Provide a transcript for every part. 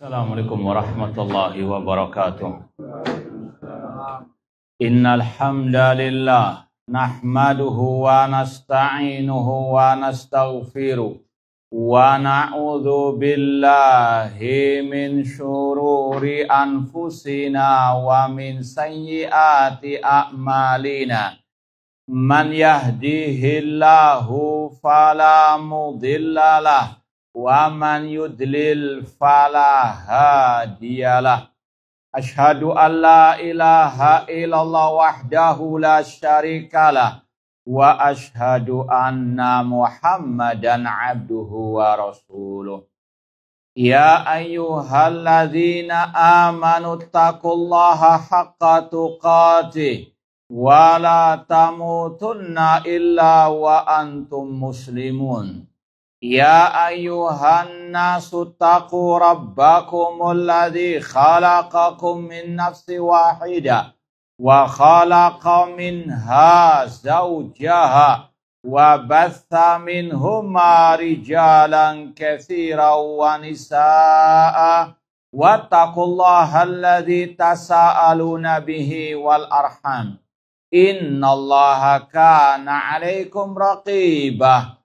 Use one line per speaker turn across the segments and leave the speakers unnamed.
Assalamualaikum warahmatullahi wabarakatuh. Innal hamdalillah nahmaduhu wa nasta'inuhu wa nastaghfiruh wa na'udzu billahi min syururi anfusina wa min sayyiati a'malina. Man yahdihillahu fala mudhillalah wa man yudlil fala hadiyalah. Asyhadu an la ilaha illallah wahdahu la syarikalah wa asyhadu anna Muhammadan abduhu wa rasuluh. Ya ayyuhalladzina amanu taqullaha haqqa tuqatih wa la tamutunna illa wa antum muslimun. Ya ayyuhan nasu taqu rabbakumul ladzi khalaqakum min nafsin wahidah wa khalaqa minha zawjaha wa batha minhuma rijalan katsiran wa nisaa'a wattaqullaha alladzi tasaaluna bihi wal arham innallaha kana 'alaikum raqibah.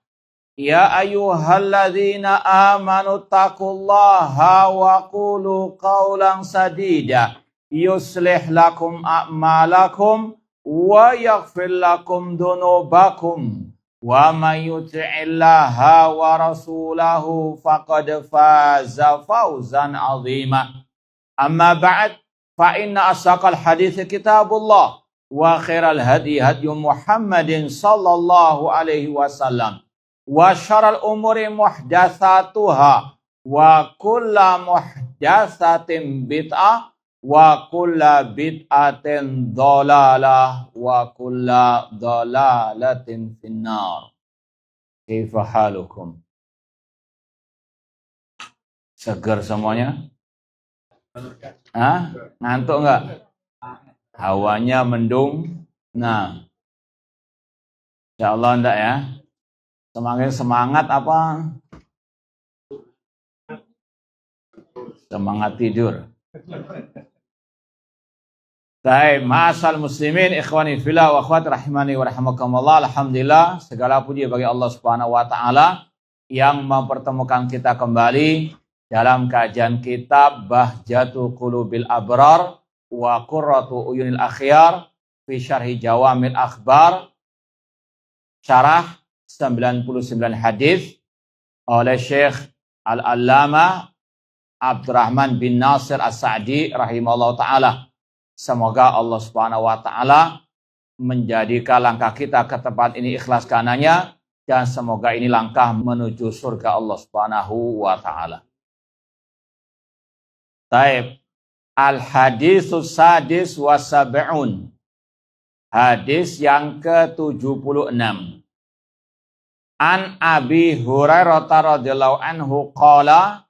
Ya ayyuhalladzina amanu taqullaha wa qulu qawlan sadida yuslih lakum a'malakum wa yaghfir lakum dhunubakum wa may yuti'illaha wa rasulahu faqad faza fawzan 'azima. Amma ba'd, fa inna asdaqal hadithi kitabullah wa khairal hadi hadyu Muhammadin sallallahu alaihi wasallam. Wa syarrul umuri muhdatsatuha wa kullu muhdatsatin bid'ah wa kullu bid'atin dhalalah wa kullu dhalalatin finnar. Kaifa halukum? Segar semuanya? Ngantuk enggak? Hawanya mendung. Nah, insyaallah enggak ya? Semakin semangat apa? Semangat tidur. Baik, ma'asal muslimin, ikhwani fillah wa akhwat rahimani wa rahimakumullah. Alhamdulillah, segala puji bagi Allah Subhanahu wa taala yang mempertemukan kita kembali dalam kajian kitab Bahjatu Qulubil Abrar wa Qurratu Uyunil Akhyar fi syarhi Jawamil Akhbar, syarah 99 hadis oleh Syekh Al-Allamah Abdurrahman bin Nasir As-Sa'di rahimahullah ta'ala. Semoga Allah subhanahu wa ta'ala menjadikan langkah kita ke tempat ini ikhlas karenanya, dan semoga ini langkah menuju surga Allah subhanahu wa ta'ala. Taib. Al-hadisus sadis wa sab'un. Hadis yang ke-76. An Abi Hurairah radhiyallahu anhu qala,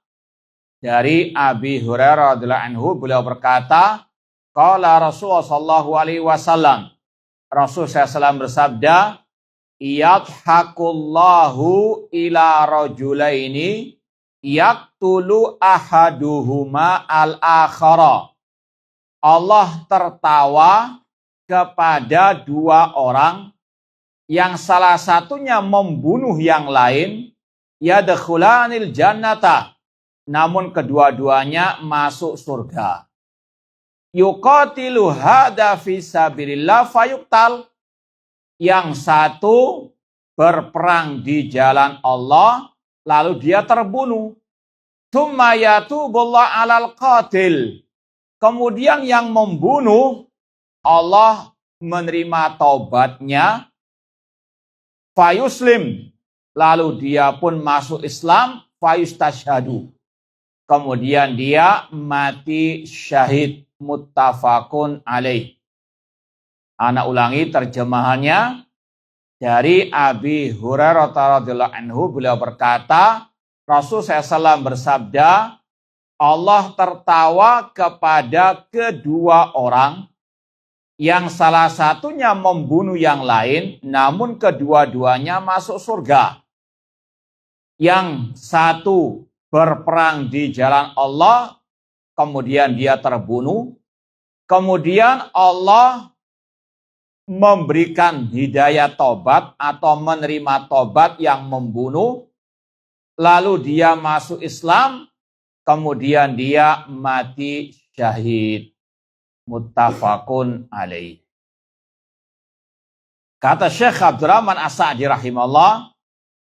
dari Abi Hurairah radhiyallahu anhu beliau berkata, qala Rasulullah sallallahu alaihi wasallam, Rasul SAW bersabda, yadhakullahu ila rajulaini yaqtulu ahaduhuma al-akhara. Allah tertawa kepada dua orang yang salah satunya membunuh yang lain, yadkhulanil jannata, namun kedua-duanya masuk surga. Yuqatilu hadza fi sabilillah fayuqtal, yang satu berperang di jalan Allah lalu dia terbunuh. Tsumma yatubullah 'alal qatil, kemudian yang membunuh Allah menerima taubatnya. Fayuslim, lalu dia pun masuk Islam. Fayustashhadu, kemudian dia mati syahid. Muttafaqun alaih. Ana ulangi terjemahannya. Dari Abi Hurairah radhiyallahu anhu beliau berkata, Rasul SAW bersabda, Allah tertawa kepada kedua orang yang salah satunya membunuh yang lain, namun kedua-duanya masuk surga. Yang satu berperang di jalan Allah, kemudian dia terbunuh, kemudian Allah memberikan hidayah tobat atau menerima tobat yang membunuh, lalu dia masuk Islam, kemudian dia mati syahid. Muttafaqun alaih. Kata Syekh Abdurrahman As-Sa'di rahimahullah,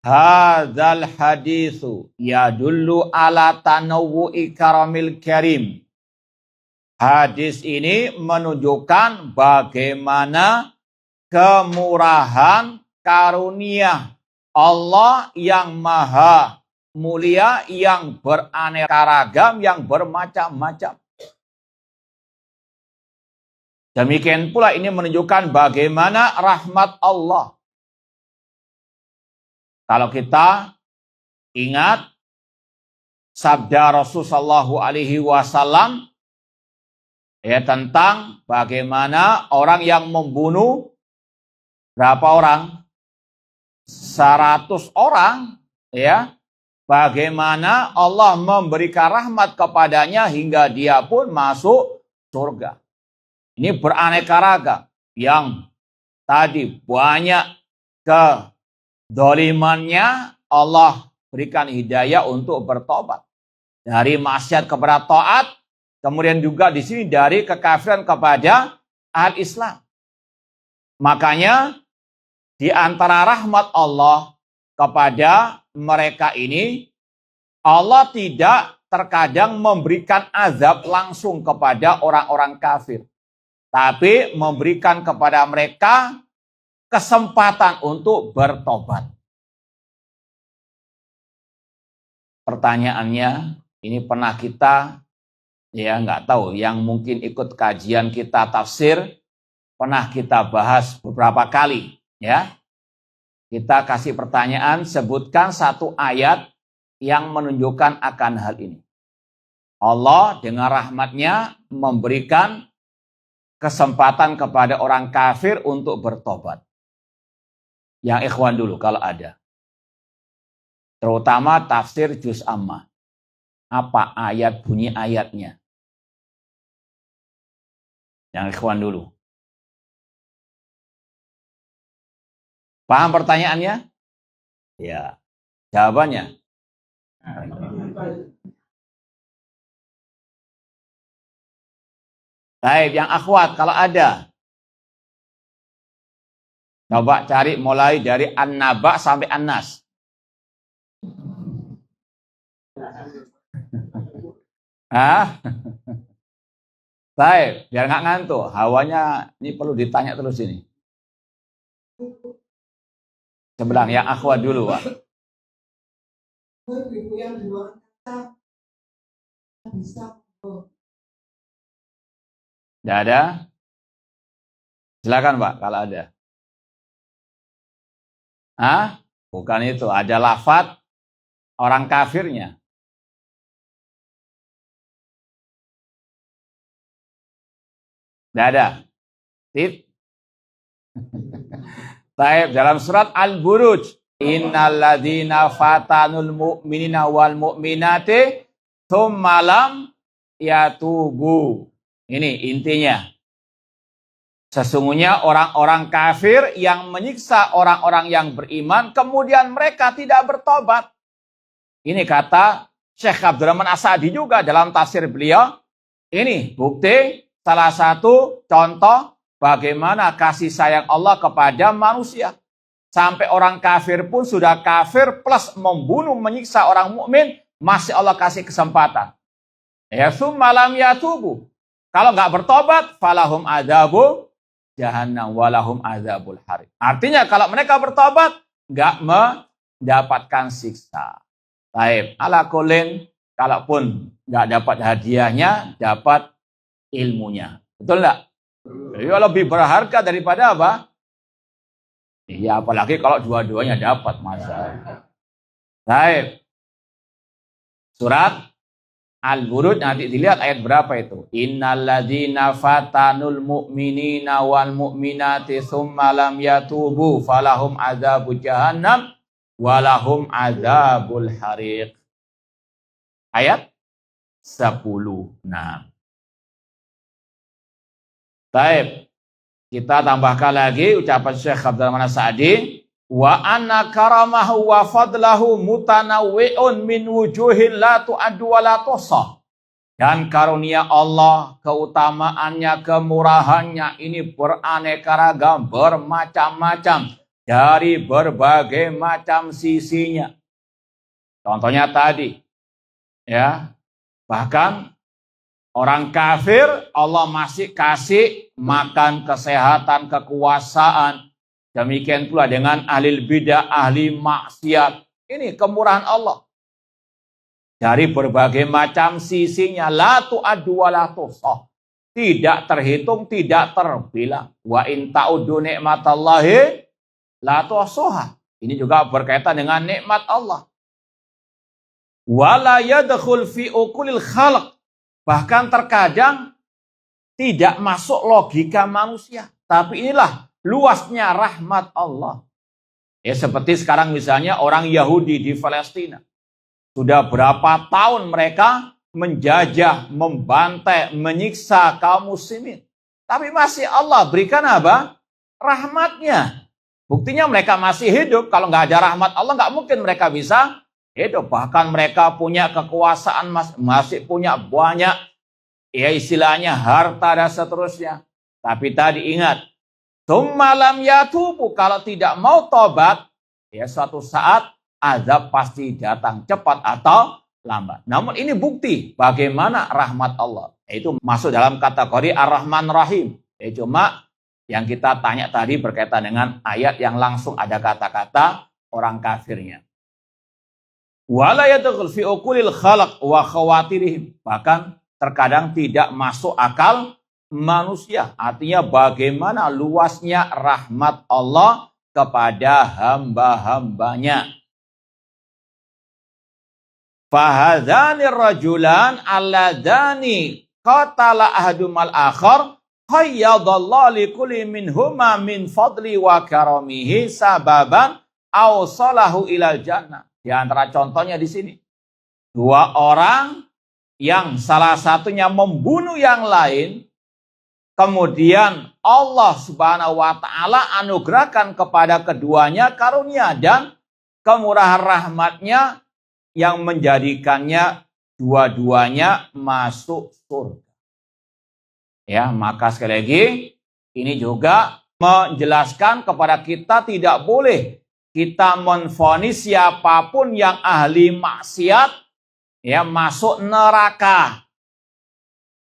hadzal haditsu yadullu ala tanawwu'i karamil karim. Hadis ini menunjukkan bagaimana kemurahan karunia Allah yang maha mulia, yang beraneka ragam, yang bermacam-macam. Demikian pula ini menunjukkan bagaimana rahmat Allah. Kalau kita ingat sabda Rasulullah SAW ya, tentang bagaimana orang yang membunuh berapa orang? 100 orang, ya. Bagaimana Allah memberikan rahmat kepadanya hingga dia pun masuk surga. Ini beraneka ragam, yang tadi banyak kedolimannya, Allah berikan hidayah untuk bertobat dari maksiat kepada taat. Kemudian juga di sini dari kekafiran kepada al-Islam. Makanya di antara rahmat Allah kepada mereka ini, Allah tidak terkadang memberikan azab langsung kepada orang-orang kafir, tapi memberikan kepada mereka kesempatan untuk bertobat. Pertanyaannya, ini pernah kita ya nggak tahu, yang mungkin ikut kajian kita tafsir pernah kita bahas beberapa kali, ya. Kita kasih pertanyaan, sebutkan satu ayat yang menunjukkan akan hal ini. Allah dengan rahmatnya memberikan kesempatan kepada orang kafir untuk bertobat. Yang ikhwan dulu kalau ada. Terutama tafsir juz ammah. Apa ayat, bunyi ayatnya? Yang ikhwan dulu. Paham pertanyaannya? Ya. Jawabannya? Baik, yang akhwat kalau ada. Coba cari mulai dari An-Naba sampai An-Nas. Hah? Baik, biar nggak ngantuk. Hawanya ini perlu ditanya terus ini. Sebelah yang akhwat dulu, Pak. Tidak ada? Silakan, Pak, kalau ada. Hah? Bukan itu, ada lafaz orang kafirnya. Tidak ada. Baik, dalam surat Al-Buruj, innalladzina fatanul mu'minina wal mu'minati tsumma lam yatubu. Ini intinya. Sesungguhnya orang-orang kafir yang menyiksa orang-orang yang beriman, kemudian mereka tidak bertobat. Ini kata Syekh Abdurrahman As-Sa'di juga dalam tafsir beliau. Ini bukti, salah satu contoh bagaimana kasih sayang Allah kepada manusia. Sampai orang kafir pun sudah kafir plus membunuh, menyiksa orang mukmin, masih Allah kasih kesempatan. Ya summa lam yatubu. Kalau nggak bertobat, falahum adzabu jahannam walahum adzabul harik. Artinya kalau mereka bertobat, nggak mendapatkan siksa. Baik, ala kulin, kalaupun nggak dapat hadiahnya, dapat ilmunya. Betul nggak? Jadi lebih berharga daripada apa? Iya, apalagi kalau dua-duanya dapat, masa. Baik. Surat Al-Buruj, nanti dilihat ayat berapa itu. Innalladzina fatanul mu'minina wal mu'minati tsumma lam yatubu falahum adzabu jahannam walahum adzabul hariq. ayat 10. Nah, baik. Kita tambahkan lagi ucapan Syekh Abdul Rahman As-Sa'di, wa anna karamahu wa fadlahu mutanawwi'un min wujuhin la tu'addu wa la tuhsah. Dan karunia Allah, keutamaannya, kemurahannya ini beraneka ragam, bermacam-macam dari berbagai macam sisinya. Contohnya tadi, ya, bahkan orang kafir Allah masih kasih makan, kesehatan, kekuasaan. Demikian pula dengan ahli bidah, ahli maksiat. Ini kemurahan Allah. Dari berbagai macam sisinya, la tu'addu wa la tuhsah. Tidak terhitung, tidak terbilang. Wa in ta'uddu ni'matallahi la tuhsuha. Ini juga berkaitan dengan nikmat Allah. Wa la yadkhul fi uqulil khalq. Bahkan terkadang tidak masuk logika manusia. Tapi inilah luasnya rahmat Allah. Ya seperti sekarang misalnya orang Yahudi di Palestina. Sudah berapa tahun mereka menjajah, membantai, menyiksa kaum muslimin. Tapi masih Allah berikan apa? Rahmatnya. Buktinya mereka masih hidup. Kalau nggak ada rahmat Allah, nggak mungkin mereka bisa hidup. Bahkan mereka punya kekuasaan, masih punya banyak, ya istilahnya harta dan seterusnya. Tapi tadi ingat, tsummalam yatubu, kalau tidak mau tobat, ya suatu saat azab pasti datang cepat atau lambat. Namun ini bukti bagaimana rahmat Allah. Itu masuk dalam kategori Ar-Rahman Rahim. Cuma yang kita tanya tadi berkaitan dengan ayat yang langsung ada kata-kata orang kafirnya. Wala yadkhul fi uqulil khalq wa khawatirihim. Bahkan terkadang tidak masuk akal manusia. Artinya bagaimana luasnya rahmat Allah kepada hamba-hambanya. Fahadhanir rajulan alladhani qatala ahadumal akhar qayyadallahu likulli minhuma min fadli wa karamihi sababan awsalahu ilal jannah. Di antara contohnya di sini. Dua orang yang salah satunya membunuh yang lain, kemudian Allah Subhanahu wa taala anugerahkan kepada keduanya karunia dan kemurahan rahmatnya yang menjadikannya dua-duanya masuk surga. Ya, maka sekali lagi ini juga menjelaskan kepada kita tidak boleh kita menvonis siapapun yang ahli maksiat ya masuk neraka.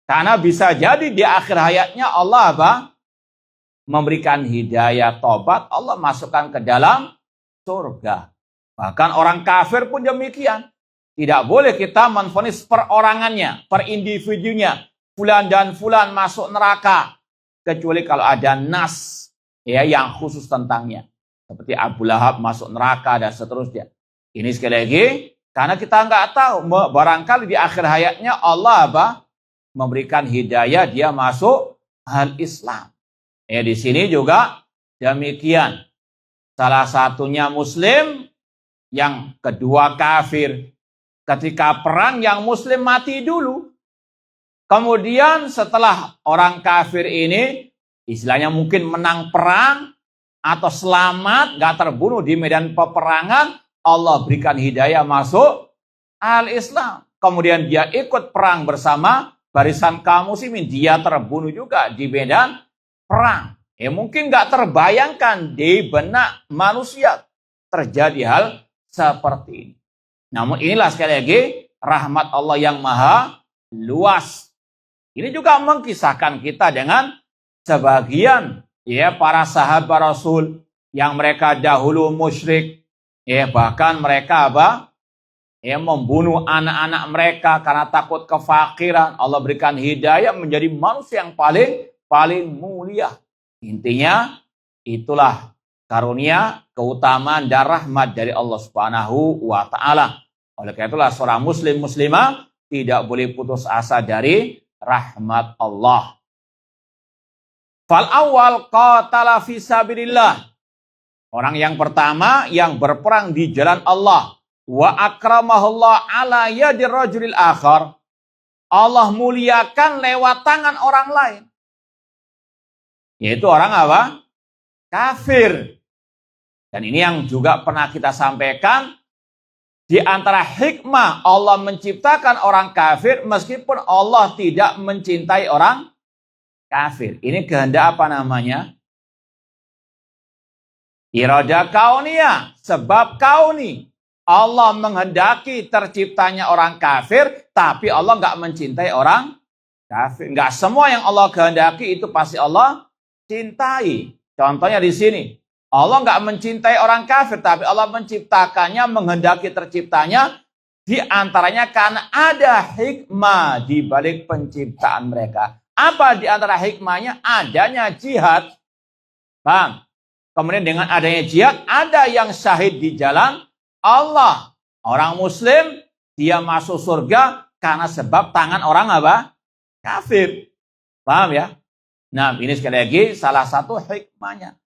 Karena bisa jadi di akhir hayatnya Allah apa? Memberikan hidayah tobat, Allah masukkan ke dalam surga. Bahkan orang kafir pun demikian. Tidak boleh kita menvonis perorangannya, per individunya. Fulan dan fulan masuk neraka. Kecuali kalau ada nas ya yang khusus tentangnya. Seperti Abu Lahab masuk neraka dan seterusnya. Ini sekali lagi, karena kita nggak tahu. Barangkali di akhir hayatnya Allah apa? Memberikan hidayah, dia masuk al-Islam. Ya di sini juga demikian. Salah satunya Muslim, yang kedua kafir. Ketika perang yang Muslim mati dulu. Kemudian setelah orang kafir ini istilahnya mungkin menang perang atau selamat, gak terbunuh di medan peperangan, Allah berikan hidayah masuk al-Islam. Kemudian dia ikut perang bersama barisan kaum muslimin, dia terbunuh juga di medan perang. Mungkin gak terbayangkan di benak manusia terjadi hal seperti ini. Namun inilah sekali lagi rahmat Allah yang maha luas. Ini juga mengkisahkan kita dengan sebagian ya para sahabat Rasul yang mereka dahulu musyrik, ya bahkan mereka apa? Ya membunuh anak-anak mereka karena takut kefakiran. Allah berikan hidayah menjadi manusia yang paling mulia. Intinya itulah karunia, keutamaan dan rahmat dari Allah Subhanahu wa taala. Oleh karena itulah seorang muslim muslimah tidak boleh putus asa dari rahmat Allah. Fal awal qatala fi sabilillah. Orang yang pertama yang berperang di jalan Allah. wa akramahullah ala yadir rajulil akhar. Allah muliakan lewat tangan orang lain. Yaitu orang apa? Kafir. Dan ini yang juga pernah kita sampaikan. Di antara hikmah Allah menciptakan orang kafir meskipun Allah tidak mencintai orang kafir. Ini kehendak apa namanya? Iradah kauniyah. Sebab kauni. Allah menghendaki terciptanya orang kafir, tapi Allah nggak mencintai orang kafir. Nggak semua yang Allah kehendaki itu pasti Allah cintai. Contohnya di sini. Allah nggak mencintai orang kafir, tapi Allah menciptakannya, menghendaki terciptanya, di antaranya karena ada hikmah di balik penciptaan mereka. Apa di antara hikmahnya? Adanya jihad. Bang. Kemudian dengan adanya jihad, ada yang syahid di jalan Allah. Orang muslim, dia masuk surga karena sebab tangan orang apa? Kafir. Paham ya? Nah, ini sekali lagi salah satu hikmahnya.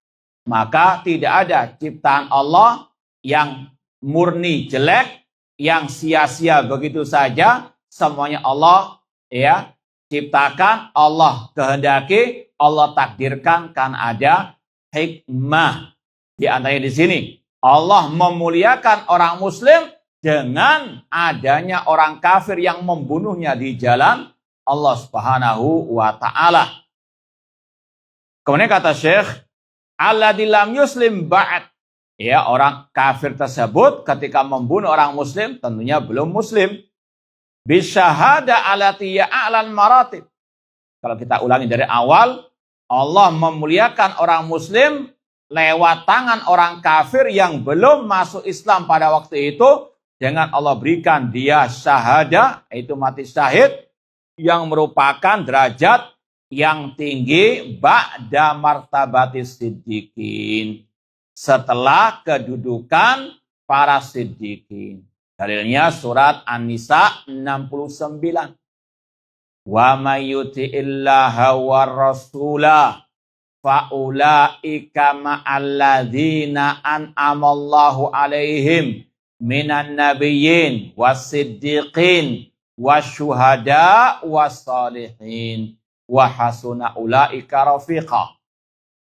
Maka tidak ada ciptaan Allah yang murni jelek, yang sia-sia begitu saja. Semuanya Allah ya ciptakan, Allah kehendaki, Allah takdirkan karena ada hikmah. Di antaranya di sini Allah memuliakan orang muslim dengan adanya orang kafir yang membunuhnya di jalan Allah Subhanahu wa taala. Kemudian kata Syekh, alladzi lam yuslim ba'd. Ya, orang kafir tersebut ketika membunuh orang muslim tentunya belum muslim. Bisyahada allati ya'lan maratib. Kalau kita ulangi dari awal, Allah memuliakan orang muslim lewat tangan orang kafir yang belum masuk Islam pada waktu itu, dengan Allah berikan dia syahada, yaitu mati syahid, yang merupakan derajat yang tinggi ba'da martabatis siddiqin, setelah kedudukan para siddiqin. Dalilnya surat An-Nisa 69. Wa may yuti'illaha war rasulah faulaika ma'alladzina an'amallahu alaihim minan nabiyyin wasiddiqin wasyuhada wassalihin wa hasuna ulaika rafiqa.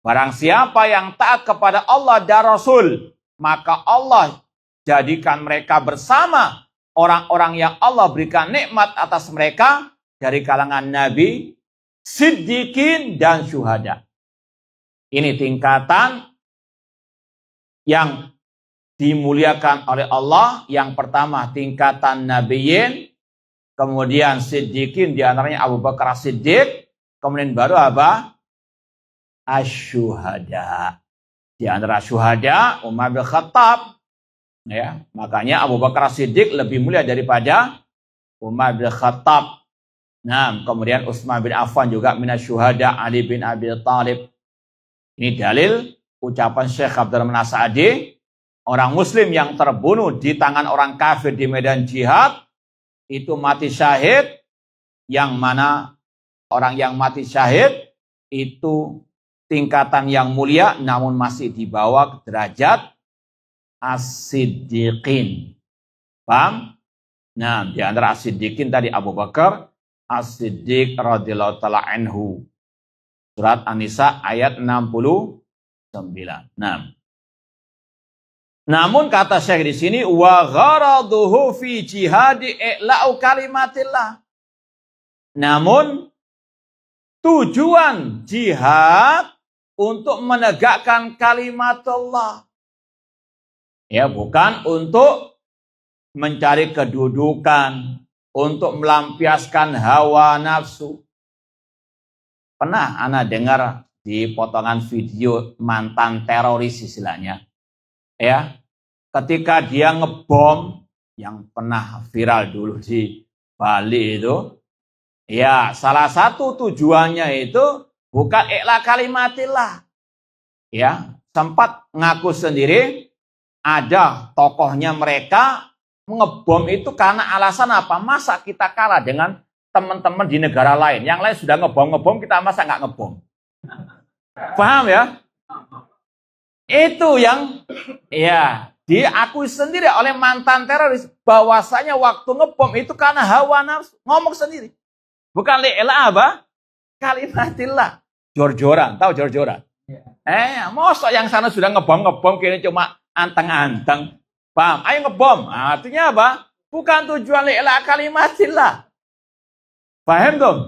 Barang siapa yang taat kepada Allah dan Rasul, maka Allah jadikan mereka bersama orang-orang yang Allah berikan nikmat atas mereka dari kalangan nabi, siddiqin dan syuhada. Ini tingkatan yang dimuliakan oleh Allah. Yang pertama tingkatan nabiyyin, kemudian siddiqin, di antaranya Abu Bakar Siddiq, kemudian baru apa? Asyuhada. Di antara syuhada Umar bin Khattab. Ya, makanya Abu Bakar Siddiq lebih mulia daripada Umar bin Khattab. Nah, kemudian Utsman bin Affan juga minasyuhada, Ali bin Abi Thalib. Ini dalil ucapan Syekh Abdurrahman As-Sa'di, orang muslim yang terbunuh di tangan orang kafir di medan jihad itu mati syahid, yang mana orang yang mati syahid itu tingkatan yang mulia namun masih di bawah derajat as-siddiqin. Paham? Nah, di antara as-siddiqin tadi Abu Bakar As-Siddiq radhiyallahu ta'ala anhu. Surat An-Nisa ayat 69. Nah. Namun kata Syekh di sini, wa gharaduhu fi jihadi i'la'u kalimatillah. Namun tujuan jihad untuk menegakkan kalimat Allah. Ya, bukan untuk mencari kedudukan, untuk melampiaskan hawa nafsu. Pernah Ana dengar di potongan video mantan teroris istilahnya. Ya, ketika dia ngebom yang pernah viral dulu di Bali itu, ya salah satu tujuannya itu bukan i'la kalimatillah. Ya, sempat ngaku sendiri ada tokohnya mereka ngebom itu karena alasan apa? Masa kita kalah dengan teman-teman di negara lain? Yang lain sudah ngebom, kita masa nggak ngebom? Paham ya? Itu yang ya diakui sendiri oleh mantan teroris bahwasanya waktu ngebom itu karena hawa nafsu. Ngomong sendiri. Bukan li'ila apa? Kalimatillah. Jor-joran. Tahu jor-joran? Mosok yang sana sudah ngebom kini cuma anteng-anteng. Paham? Ayo ngebom. Artinya apa? Bukan tujuan li'ila kalimatillah. Paham dong?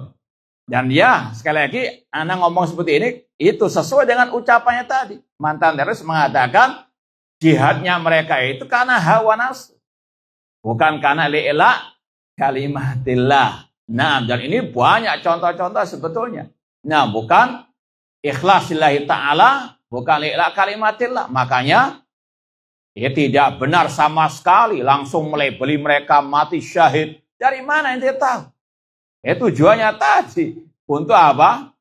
Dan ya, sekali lagi, anak ngomong seperti ini, itu sesuai dengan ucapannya tadi. Mantan teroris mengatakan, jihadnya mereka itu karena hawa nafsu. Bukan karena li'ila kalimatillah. Nah, dan ini banyak contoh-contoh sebetulnya. Nah, bukan ikhlasillahi ta'ala, bukan li'ila kalimatillah. Makanya, ya tidak benar sama sekali langsung melabeli mereka mati syahid. Dari mana ente tahu? Tujuannya tadi. Untuk apa?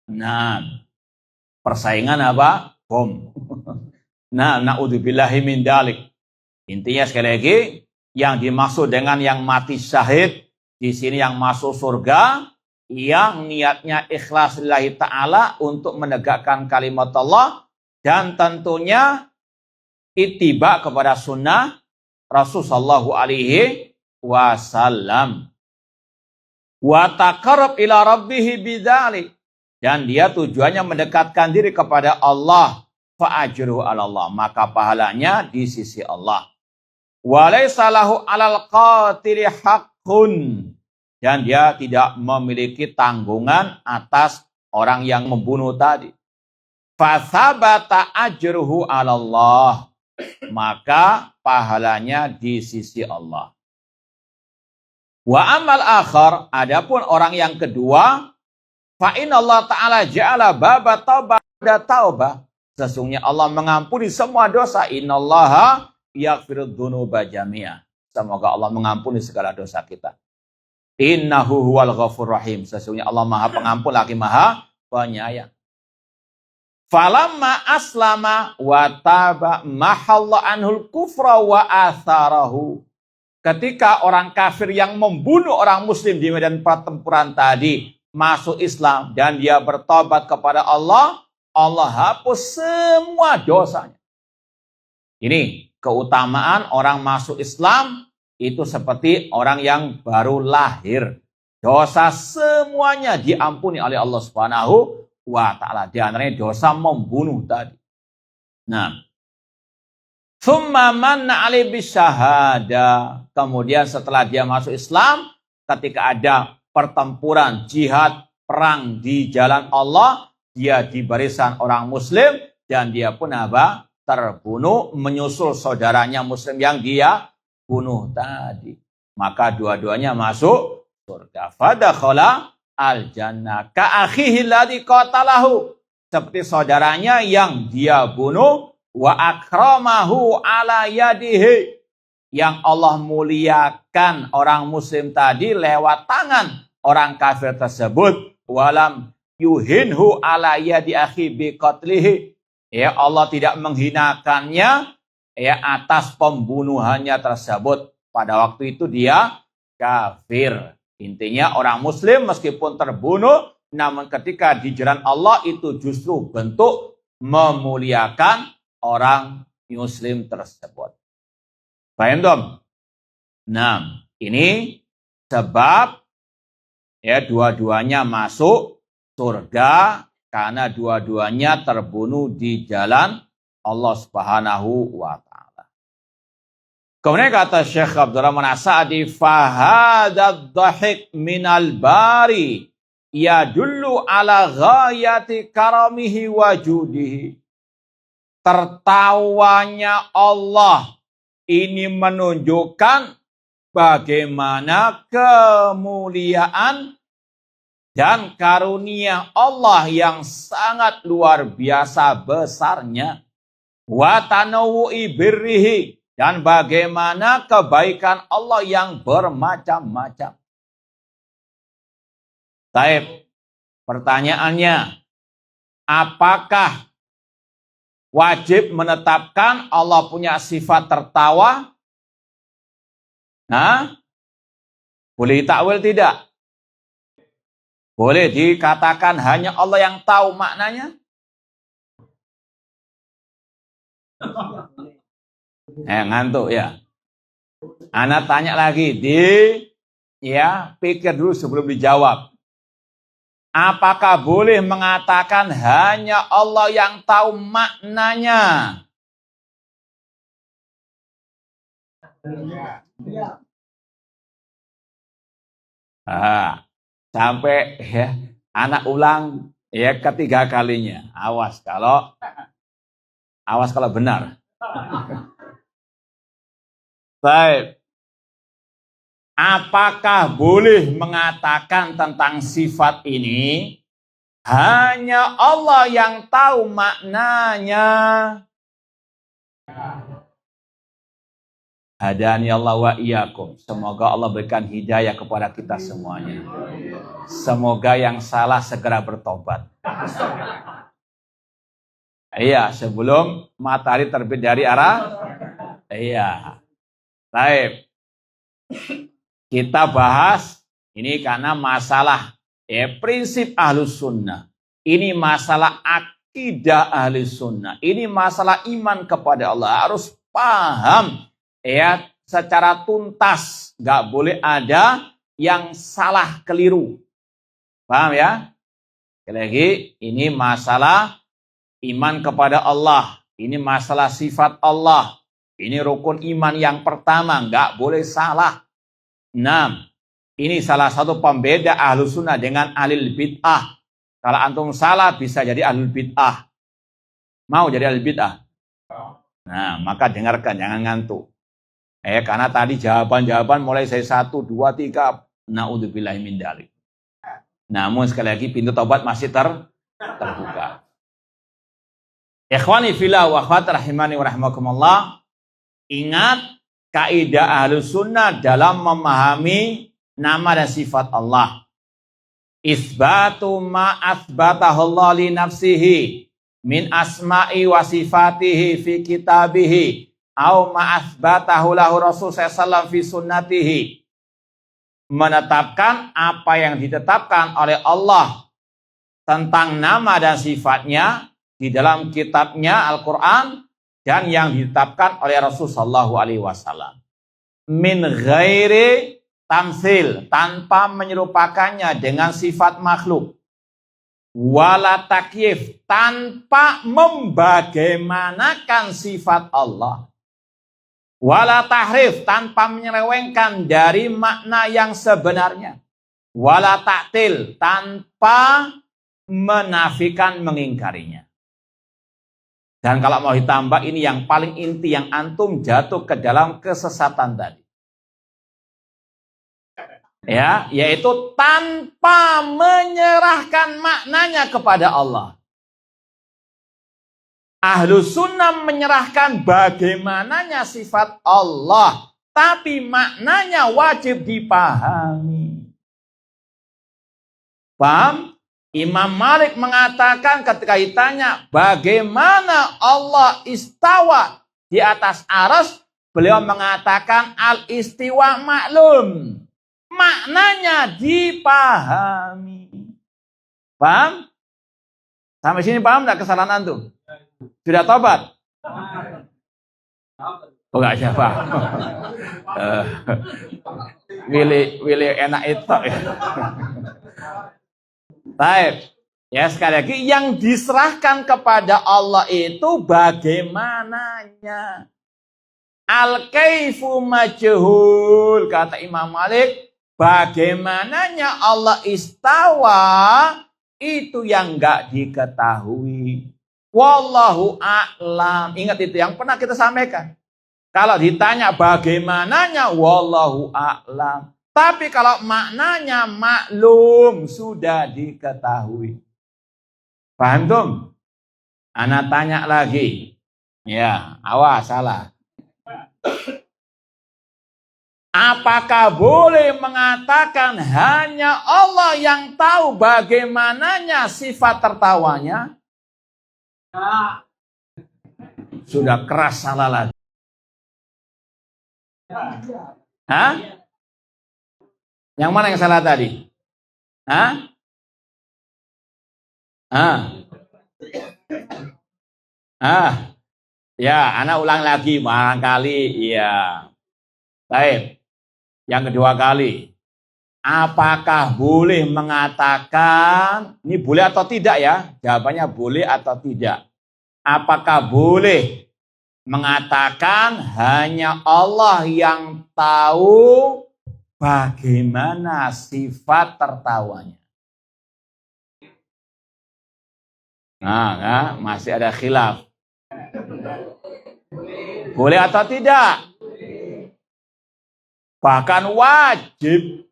Nah, persaingan apa? Bom. Nah, na'udzubillahi min dalik. Intinya sekali lagi, yang dimaksud dengan yang mati syahid, di sini yang masuk surga, yang niatnya ikhlas lillahi ta'ala untuk menegakkan kalimat Allah, dan tentunya ittiba kepada sunnah Rasulullah sallallahu alaihi wasallam. Wa taqarrab ila rabbih bidzalik, dan dia tujuannya mendekatkan diri kepada Allah, fa ajruhu 'ala Allah, maka pahalanya di sisi Allah. Wa laisa lahu 'alal qatili haqqun, dan dia tidak memiliki tanggungan atas orang yang membunuh tadi. Fa tsabata ajruhu 'ala Allah, maka pahalanya di sisi Allah. Wa amal akhar, adapun orang yang kedua, fa inna Allah ta'ala ja'ala baba taubah. Sesungguhnya Allah mengampuni semua dosa. Innallaha yaghfirudz dzunuba jami'ah. Semoga Allah mengampuni segala dosa kita. Innahu huwal ghafurur rahim. Sesungguhnya Allah Maha Pengampun lagi Maha Penyayang. Falamma aslama wa taba mahalla anhul kufra wa atharahu. Ketika orang kafir yang membunuh orang muslim di medan pertempuran tadi masuk Islam dan dia bertobat kepada Allah, Allah hapus semua dosanya. Ini keutamaan orang masuk Islam itu seperti orang yang baru lahir. Dosa semuanya diampuni oleh Allah Subhanahu wa ta'ala. Di antaranya dosa membunuh tadi. Nah, summa manna alaihi bisyahada. Kemudian setelah dia masuk Islam, ketika ada pertempuran, jihad, perang di jalan Allah, dia di barisan orang muslim dan dia pun apa? Terbunuh menyusul saudaranya muslim yang dia bunuh tadi. Maka dua-duanya masuk surga. Fadakhala al-jannah ka akhihi alladhi qatalahu. Seperti saudaranya yang dia bunuh, wa akramahu ala yadihi, yang Allah muliakan orang muslim tadi lewat tangan orang kafir tersebut. Walam yuhinhu ala yadi akhi bi qatlihi, ya Allah tidak menghinakannya ya atas pembunuhannya tersebut. Pada waktu itu dia kafir. Intinya orang muslim meskipun terbunuh, namun ketika di jalan Allah itu justru bentuk memuliakan orang muslim tersebut. Paham dong? Nah, ini sebab ya dua-duanya masuk surga karena dua-duanya terbunuh di jalan Allah Subhanahu wa ta'ala. Kemudian kata Syekh Abdurrahman As-Sa'di, fahadad dhahik minal bari yadullu ala ghayati karamihi wa judihi. Tertawanya Allah ini menunjukkan bagaimana kemuliaan dan karunia Allah yang sangat luar biasa besarnya. Wa tanawu'i birrihi, dan bagaimana kebaikan Allah yang bermacam-macam. Baik, pertanyaannya, apakah wajib menetapkan Allah punya sifat tertawa? Nah, boleh ditakwil tidak? Boleh dikatakan hanya Allah yang tahu maknanya? Ngantuk ya. Ana tanya lagi, pikir dulu sebelum dijawab. Apakah boleh mengatakan hanya Allah yang tahu maknanya? Sampai anak ulang ketiga kalinya. Awas kalau benar. Baik. Apakah boleh mengatakan tentang sifat ini hanya Allah yang tahu maknanya? Hadani Allah wa iyyakum. Semoga Allah berikan hidayah kepada kita semuanya. Semoga yang salah segera bertobat. Iya, sebelum matahari terbit dari arah. Iya. Baik. Kita bahas ini karena masalah prinsip Ahlus Sunnah. Ini masalah akidah Ahlus Sunnah. Ini masalah iman kepada Allah. Harus paham secara tuntas. Gak boleh ada yang salah keliru. Paham ya? Sekali lagi, ini masalah iman kepada Allah. Ini masalah sifat Allah. Ini rukun iman yang pertama. Gak boleh salah. 6. Ini salah satu pembeda Ahlus Sunnah dengan ahlul bid'ah. Kalau antum salah bisa jadi ahlul bid'ah. Mau jadi ahlul bid'ah? Nah, maka dengarkan, jangan ngantuk. Karena tadi jawaban-jawaban mulai saya 1, 2, 3. Na'udzubillahi min dzalik. Namun sekali lagi pintu taubat masih terbuka. Ikhwani fillah wa akhwat rahimani wa rahimakumullah. Ingat kaidah Ahlus Sunnah dalam memahami nama dan sifat Allah. Isbatu ma asbatahullah li nafsihi min asma'i wa sifatihi fi kitabihi au ma asbatahu lahu Rasul sallallahu fi sunnatihi. Menetapkan apa yang ditetapkan oleh Allah tentang nama dan sifatnya di dalam kitabnya Al-Quran dan yang ditetapkan oleh Rasul sallallahu alaihi wasallam. Min ghairi tamsil, tanpa menyerupakannya dengan sifat makhluk. Wala takyif, tanpa membagaimanakan sifat Allah. Wala tahrif, tanpa menyelewengkan dari makna yang sebenarnya. Wala ta'til, tanpa menafikan mengingkarinya. Dan kalau mau ditambah, ini yang paling inti yang antum jatuh ke dalam kesesatan tadi. Ya, yaitu tanpa menyerahkan maknanya kepada Allah. Ahlus Sunnah menyerahkan bagaimananya sifat Allah, tapi maknanya wajib dipahami. Paham? Imam Malik mengatakan ketika ditanya bagaimana Allah istawa di atas arsy, beliau mengatakan al-istiwa maklum. Maknanya dipahami. Paham? Sampai sini paham enggak kesalahan antum? Sudah tobat? Oh enggak siapa. Willy enak itu. Baik. Ya, sekali lagi yang diserahkan kepada Allah itu bagaimananya. Al-kaifu majhul, kata Imam Malik, bagaimananya Allah istawa itu yang enggak diketahui. Wallahu a'lam. Ingat itu yang pernah kita sampaikan. Kalau ditanya bagaimananya, wallahu a'lam. Tapi kalau maknanya maklum, sudah diketahui. Paham tuh? Ana tanya lagi. Ya, awas salah. Apakah boleh mengatakan hanya Allah yang tahu bagaimananya sifat tertawanya? Sudah keras salah lagi. Hah? Yang mana yang salah tadi? Hah? Ya, anak ulang lagi barangkali. Iya. Baik. Yang kedua kali. Apakah boleh mengatakan, ini boleh atau tidak ya? Jawabannya boleh atau tidak. Apakah boleh mengatakan hanya Allah yang tahu bagaimana sifat tertawanya? Nah, masih ada khilaf. Boleh atau tidak? Bahkan wajib.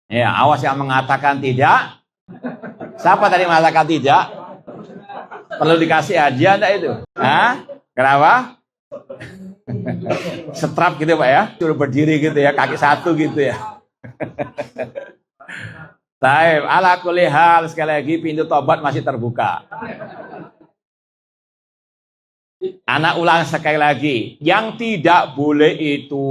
Ya, awas yang mengatakan tidak. Siapa tadi mengatakan tidak? Perlu dikasih hadiah enggak itu? Hah? Kenapa? Setrap gitu Pak ya? Suruh berdiri gitu ya, kaki satu gitu ya. Taib, ala kulli hal, sekali lagi pintu tobat masih terbuka. Anak ulang sekali lagi, yang tidak boleh itu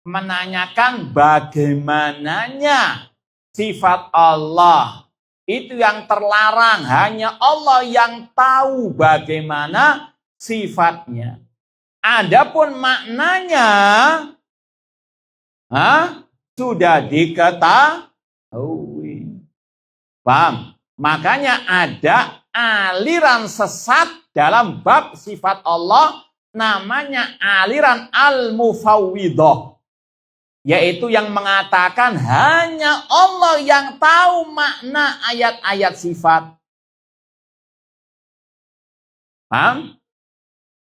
menanyakan bagaimananya sifat Allah. Itu yang terlarang, hanya Allah yang tahu bagaimana sifatnya. Adapun maknanya sudah diketahui. Paham? Makanya ada aliran sesat dalam bab sifat Allah, namanya aliran al-mufawwidah, yaitu yang mengatakan hanya Allah yang tahu makna ayat-ayat sifat. Paham?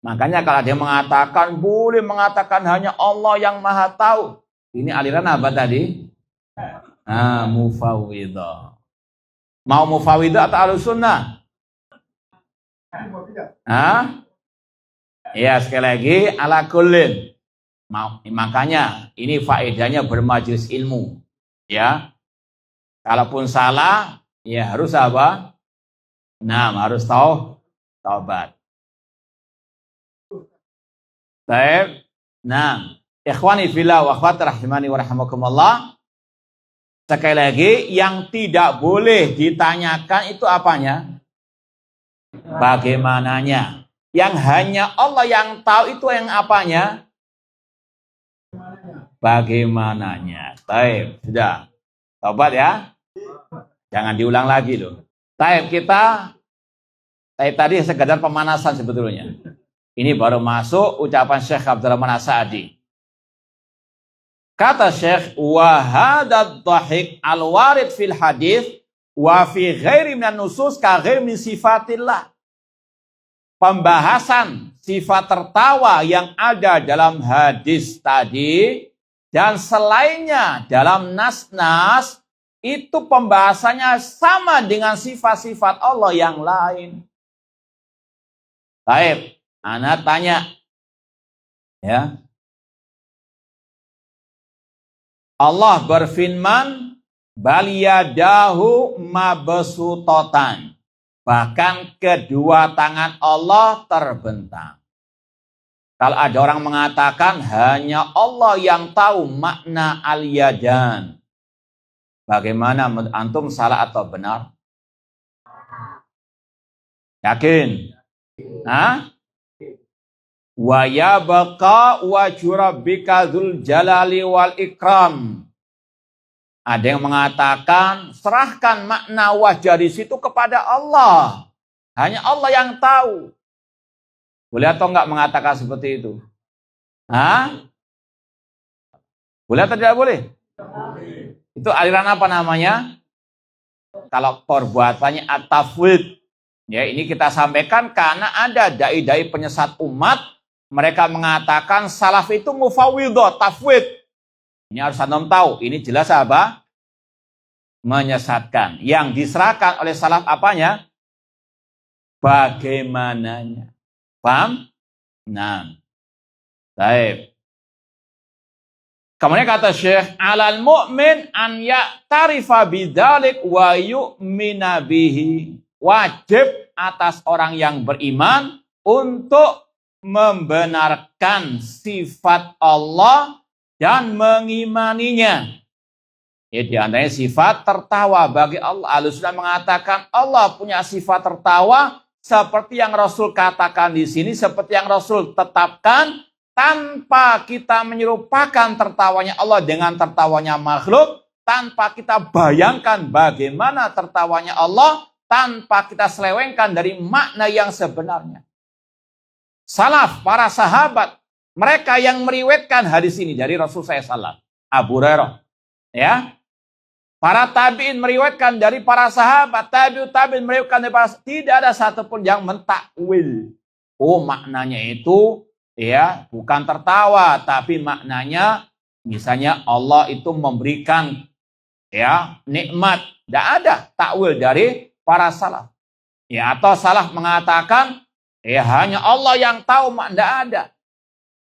Makanya kalau dia mengatakan boleh mengatakan hanya Allah yang maha tahu, ini aliran apa tadi? Mufawwidah. Mau mufawwidah atau ahlussunnah? Ya, sekali lagi ala kullin. Makanya ini faedahnya bermajelis ilmu. Ya. Kalaupun salah, ya harus apa? Harus taubat. Baik. Ikhwani fillah wa akhwati rahimani wa rahimakumullah. Sekali lagi, yang tidak boleh ditanyakan itu apanya? Bagaimananya. Yang hanya Allah yang tahu itu yang apanya? Bagaimananya. Baik, sudah. Taubat ya. Jangan diulang lagi loh. Baik, tadi sekedar pemanasan sebetulnya. Ini baru masuk ucapan Syekh Abdurrahman As-Sa'di. Kata Syekh, wa hadad dhahik al-warid fil hadis wa fi ghairi minan nusus ka ghairi min sifatillah. Pembahasan sifat tertawa yang ada dalam hadis tadi dan selainnya dalam nas-nas itu pembahasannya sama dengan sifat-sifat Allah yang lain. Baik, ana tanya ya. Allah berfirman, bal yadahu mabsutatan. Bahkan kedua tangan Allah terbentang. Kalau ada orang mengatakan hanya Allah yang tahu makna al-yadan. Bagaimana antum, salah atau benar? Yakin? Wa yabqa wajhu rabbika dzul jalali wal ikram. Ada yang mengatakan serahkan makna wajah di situ kepada Allah. Hanya Allah yang tahu. Boleh atau enggak mengatakan seperti itu? Boleh atau tidak boleh? Itu aliran apa namanya? Kalau perbuatannya at-tafwid. Ya, ini kita sampaikan karena ada dai-dai penyesat umat. Mereka mengatakan salaf itu mufawwidah, tafwid. Ini harus antum tahu. Ini jelas apa? Menyesatkan. Yang diserahkan oleh salaf apanya? Bagaimananya. Paham? Baik. Kemudian kata Syekh, alal mu'min an ya'tarifa bidzalik wa yu'mina bihi. Wajib atas orang yang beriman untuk membenarkan sifat Allah dan mengimaninya. Ya, di antaranya sifat tertawa bagi Allah. Ahlussunnah mengatakan Allah punya sifat tertawa seperti yang Rasul katakan di sini, seperti yang Rasul tetapkan, tanpa kita menyerupakan tertawanya Allah dengan tertawanya makhluk, tanpa kita bayangkan bagaimana tertawanya Allah, tanpa kita selewengkan dari makna yang sebenarnya. Salaf, para sahabat, mereka yang meriwayatkan hadis ini dari Rasul SAW, Abu Hurairah, ya. Para tabi'in meriwayatkan dari para sahabat, tabi'in meriwayatkan dari para sahabat, tidak ada satupun yang mentakwil. Oh, maknanya itu ya bukan tertawa, tapi maknanya misalnya Allah itu memberikan ya nikmat. Tidak ada takwil dari para salaf. Ya, atau salaf mengatakan ya hanya Allah yang tahu, tidak ada.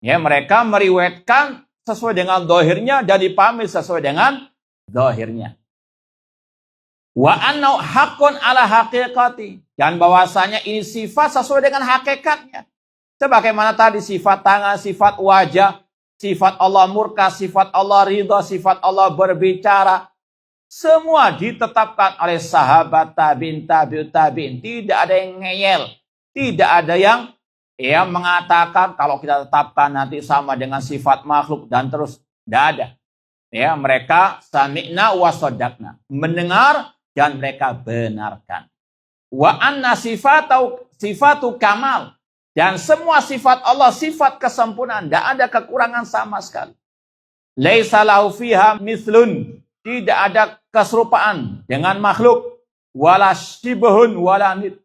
Ya, mereka meriwayatkan sesuai dengan zahirnya dan dipahami sesuai dengan zahirnya. Wa annau haqqun ala haqiqati, dan bahwasanya ini sifat sesuai dengan hakikatnya. Sebagaimana tadi sifat tangan, sifat wajah, sifat Allah murka, sifat Allah ridha, sifat Allah berbicara, semua ditetapkan oleh sahabat tabi'in, tabi'ut tabi'in. Tidak ada yang ngeyel, tidak ada yang mengatakan kalau kita tetapkan nanti sama dengan sifat makhluk dan terus. Tidak ada. Ya, mereka sami'na wa shaddaqna, mendengar dan mereka benarkan. Wa anna sifatu kamal, dan semua sifat Allah sifat kesempurnaan, tidak ada kekurangan sama sekali. Laisa lahu fiha mithlun, tidak ada keserupaan dengan makhluk, wala shibhun wala nid.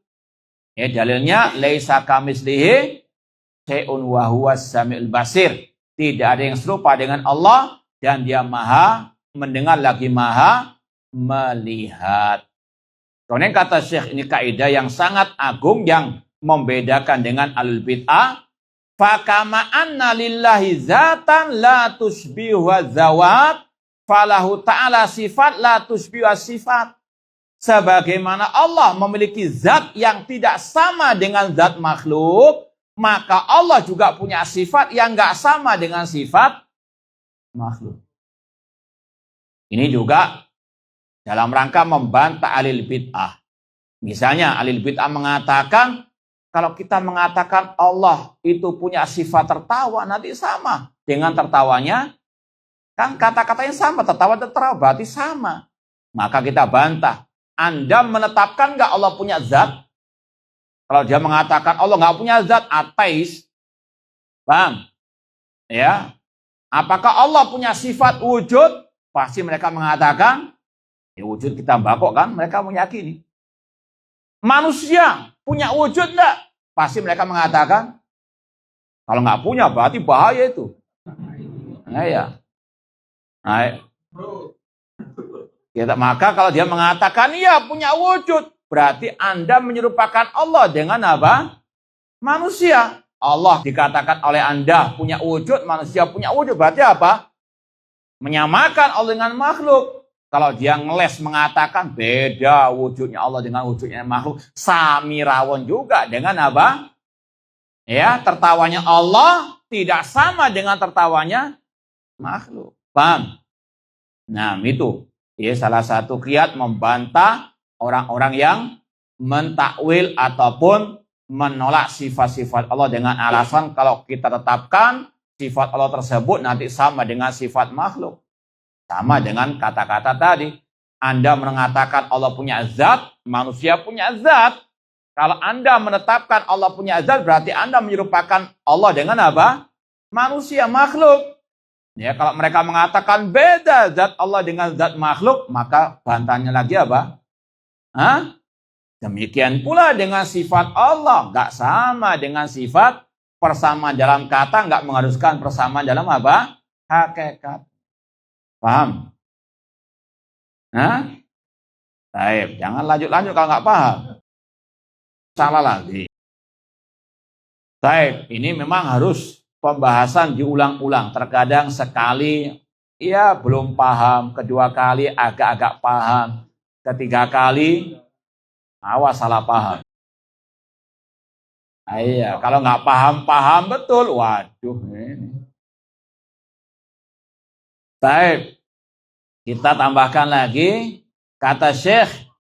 Ya, dalilnya laisa kamitslihi syai'un wa huwas samiul basir. Tidak ada yang serupa dengan Allah dan Dia Maha mendengar lagi Maha melihat. Kemudian kata Syekh, ini kaidah yang sangat agung yang membedakan dengan alul bid'ah. Fakama anna lillahi zatan la tusbihu zawat, falahu ta'ala sifat la tusbihu sifat. Sebagaimana Allah memiliki zat yang tidak sama dengan zat makhluk, maka Allah juga punya sifat yang nggak sama dengan sifat makhluk. Ini juga dalam rangka membantah alil bid'ah. Misalnya alil bid'ah mengatakan, kalau kita mengatakan Allah itu punya sifat tertawa, nanti sama dengan tertawanya. Kan kata-katanya sama, tertawa dan tertawa berarti sama. Maka kita bantah. Anda menetapkan nggak Allah punya zat? Kalau dia mengatakan Allah nggak punya zat, ateis. Paham? Ya. Apakah Allah punya sifat wujud? Pasti mereka mengatakan, ya wujud kita bakok kan? Mereka meyakini. Manusia punya wujud enggak? Pasti mereka mengatakan, kalau nggak punya berarti bahaya itu. Nah ya. Nah, maka kalau dia mengatakan iya punya wujud, berarti Anda menyerupakan Allah dengan apa? Manusia. Allah dikatakan oleh Anda punya wujud, manusia punya wujud, berarti apa? Menyamakan Allah dengan makhluk. Kalau dia ngeles mengatakan beda wujudnya Allah dengan wujudnya makhluk, samirawon juga dengan apa? Ya, tertawanya Allah tidak sama dengan tertawanya makhluk. Paham? Nah, itu ya salah satu kiat membantah orang-orang yang mentakwil ataupun menolak sifat-sifat Allah dengan alasan kalau kita tetapkan sifat Allah tersebut nanti sama dengan sifat makhluk. Sama dengan kata-kata tadi. Anda mengatakan Allah punya zat, manusia punya zat. Kalau Anda menetapkan Allah punya zat, berarti Anda menyerupakan Allah dengan apa? Manusia, makhluk. Ya, kalau mereka mengatakan beda zat Allah dengan zat makhluk, maka bantahnya lagi apa? Hah? Demikian pula dengan sifat Allah. Nggak sama dengan sifat, persamaan dalam kata, nggak mengharuskan persamaan dalam apa? Hakikat. Paham? Nah, baik, jangan lanjut-lanjut kalau nggak paham. Salah lagi. Baik, ini memang harus pembahasan diulang-ulang. Terkadang sekali, ya belum paham. Kedua kali agak-agak paham. Ketiga kali, awas salah paham. Iya, kalau nggak paham-paham betul, waduh ini. Baik, kita tambahkan lagi kata Syekh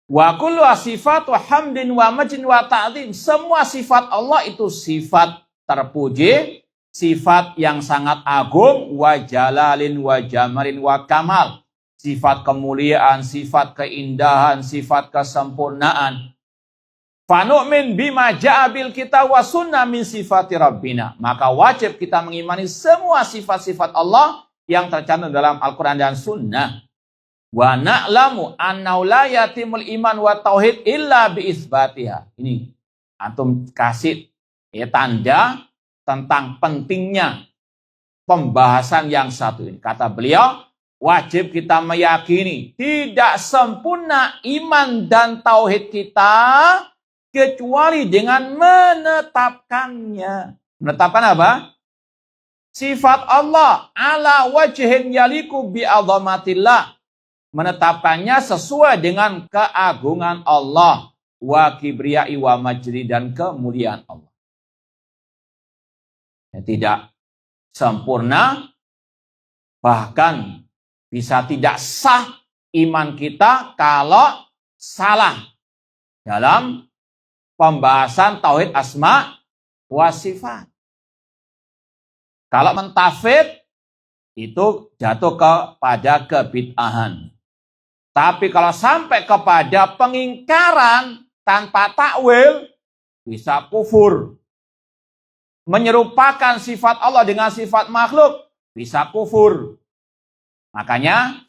Wa kullu sifatu hamdin wa majin wa ta'zim. Semua sifat Allah itu sifat terpuji, sifat yang sangat agung, wa jalalin wa jamalin wa kamal. Sifat kemuliaan, sifat keindahan, sifat kesempurnaan. Fanu'min bima ja'abil kita wa sunnah min sifati rabbina. Maka wajib kita mengimani semua sifat-sifat Allah yang tercantum dalam Al-Quran dan Sunnah. Wa na'lamu annahu la yatimul iman wa tauhid illa bi isbatiha. Ini antum kasih tanda tentang pentingnya pembahasan yang satu ini. Kata beliau, wajib kita meyakini tidak sempurna iman dan tauhid kita kecuali dengan menetapkannya. Menetapkan apa? Sifat Allah ala wajhin yaliku bi azamatillah. Menetapkannya sesuai dengan keagungan Allah, wa kibriyai wa majri, dan kemuliaan Allah. Ya, tidak sempurna, bahkan bisa tidak sah iman kita kalau salah dalam pembahasan tauhid asma wa sifat. Kalau mentafid itu jatuh kepada kebid'ahan. Tapi kalau sampai kepada pengingkaran tanpa takwil, bisa kufur. Menyerupakan sifat Allah dengan sifat makhluk, bisa kufur. Makanya,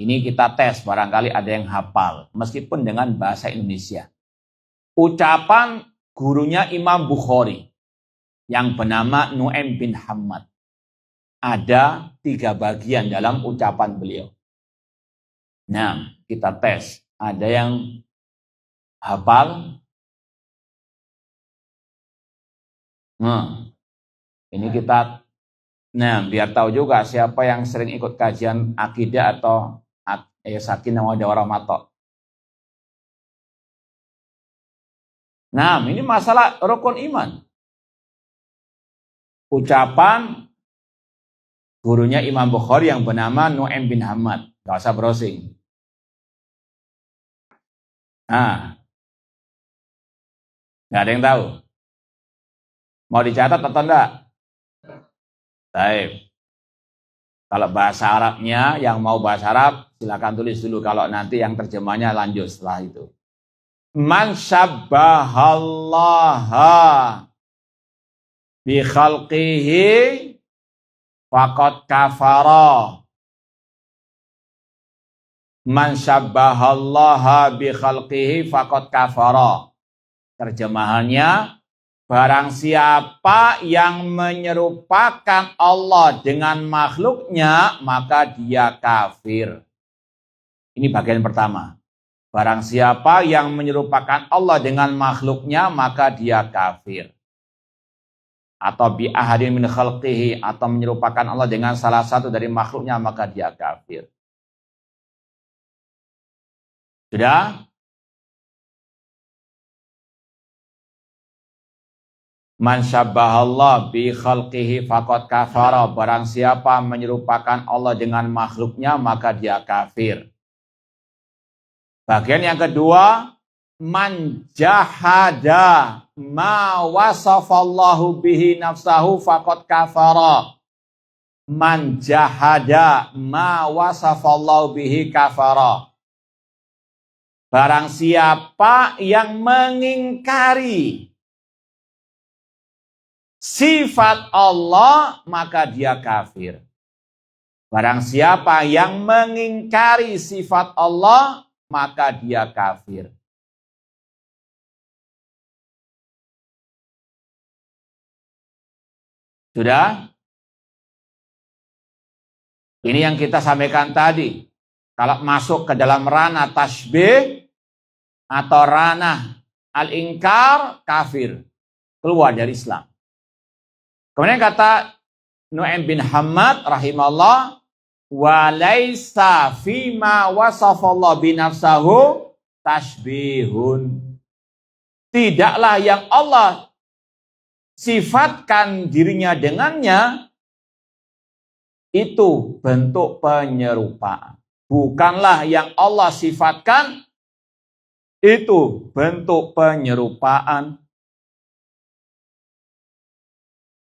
ini kita tes, barangkali ada yang hafal, meskipun dengan bahasa Indonesia. Ucapan gurunya Imam Bukhari, yang bernama Nu'aim bin Hammad. Ada 3 bagian dalam ucapan beliau. Nah, kita tes. Ada yang hafal? Ini kita, biar tahu juga siapa yang sering ikut kajian akidah atau sakinah mawaddah warahmah. Nah, ini masalah rukun iman. Ucapan gurunya Imam Bukhari yang bernama Nu'aim bin Hammad. Gak usah browsing. Nah, nggak ada yang tahu. Mau dicatat atau enggak? Baik. Kalau bahasa Arabnya, yang mau bahasa Arab, silakan tulis dulu. Kalau nanti yang terjemahnya lanjut setelah itu. Man syabbahallaha bi khalqihi faqad kafara. Man syabbahallaha bi khalqihi faqad kafara. Terjemahannya, barang siapa yang menyerupakan Allah dengan makhluknya, maka dia kafir. Ini bagian pertama. Barang siapa yang menyerupakan Allah dengan makhluknya, maka dia kafir. Atau bi ahadin min khalqihi, atau menyerupakan Allah dengan salah satu dari makhluknya, maka dia kafir. Sudah? Man syabbahallah bi khalqihi faqad kafara. Barang siapa menyerupakan Allah dengan makhluknya, maka dia kafir. Bagian yang kedua, man jahada ma wasafallahu bihi nafsahu faqad kafara. Man jahada ma wasafallahu bihi kafara. Barang siapa yang mengingkari sifat Allah, maka dia kafir. Barang siapa yang mengingkari sifat Allah, maka dia kafir. Sudah? Ini yang kita sampaikan tadi. Kalau masuk ke dalam ranah tasbih atau ranah al-ingkar, kafir. Keluar dari Islam. Kemudian kata Nu'aim bin Hammad rahimahullah, wa laisa fima wasafallahu binafsahu tasbihun. Tidaklah yang Allah sifatkan dirinya dengannya itu bentuk penyerupaan. Bukanlah yang Allah sifatkan Itu bentuk penyerupaan.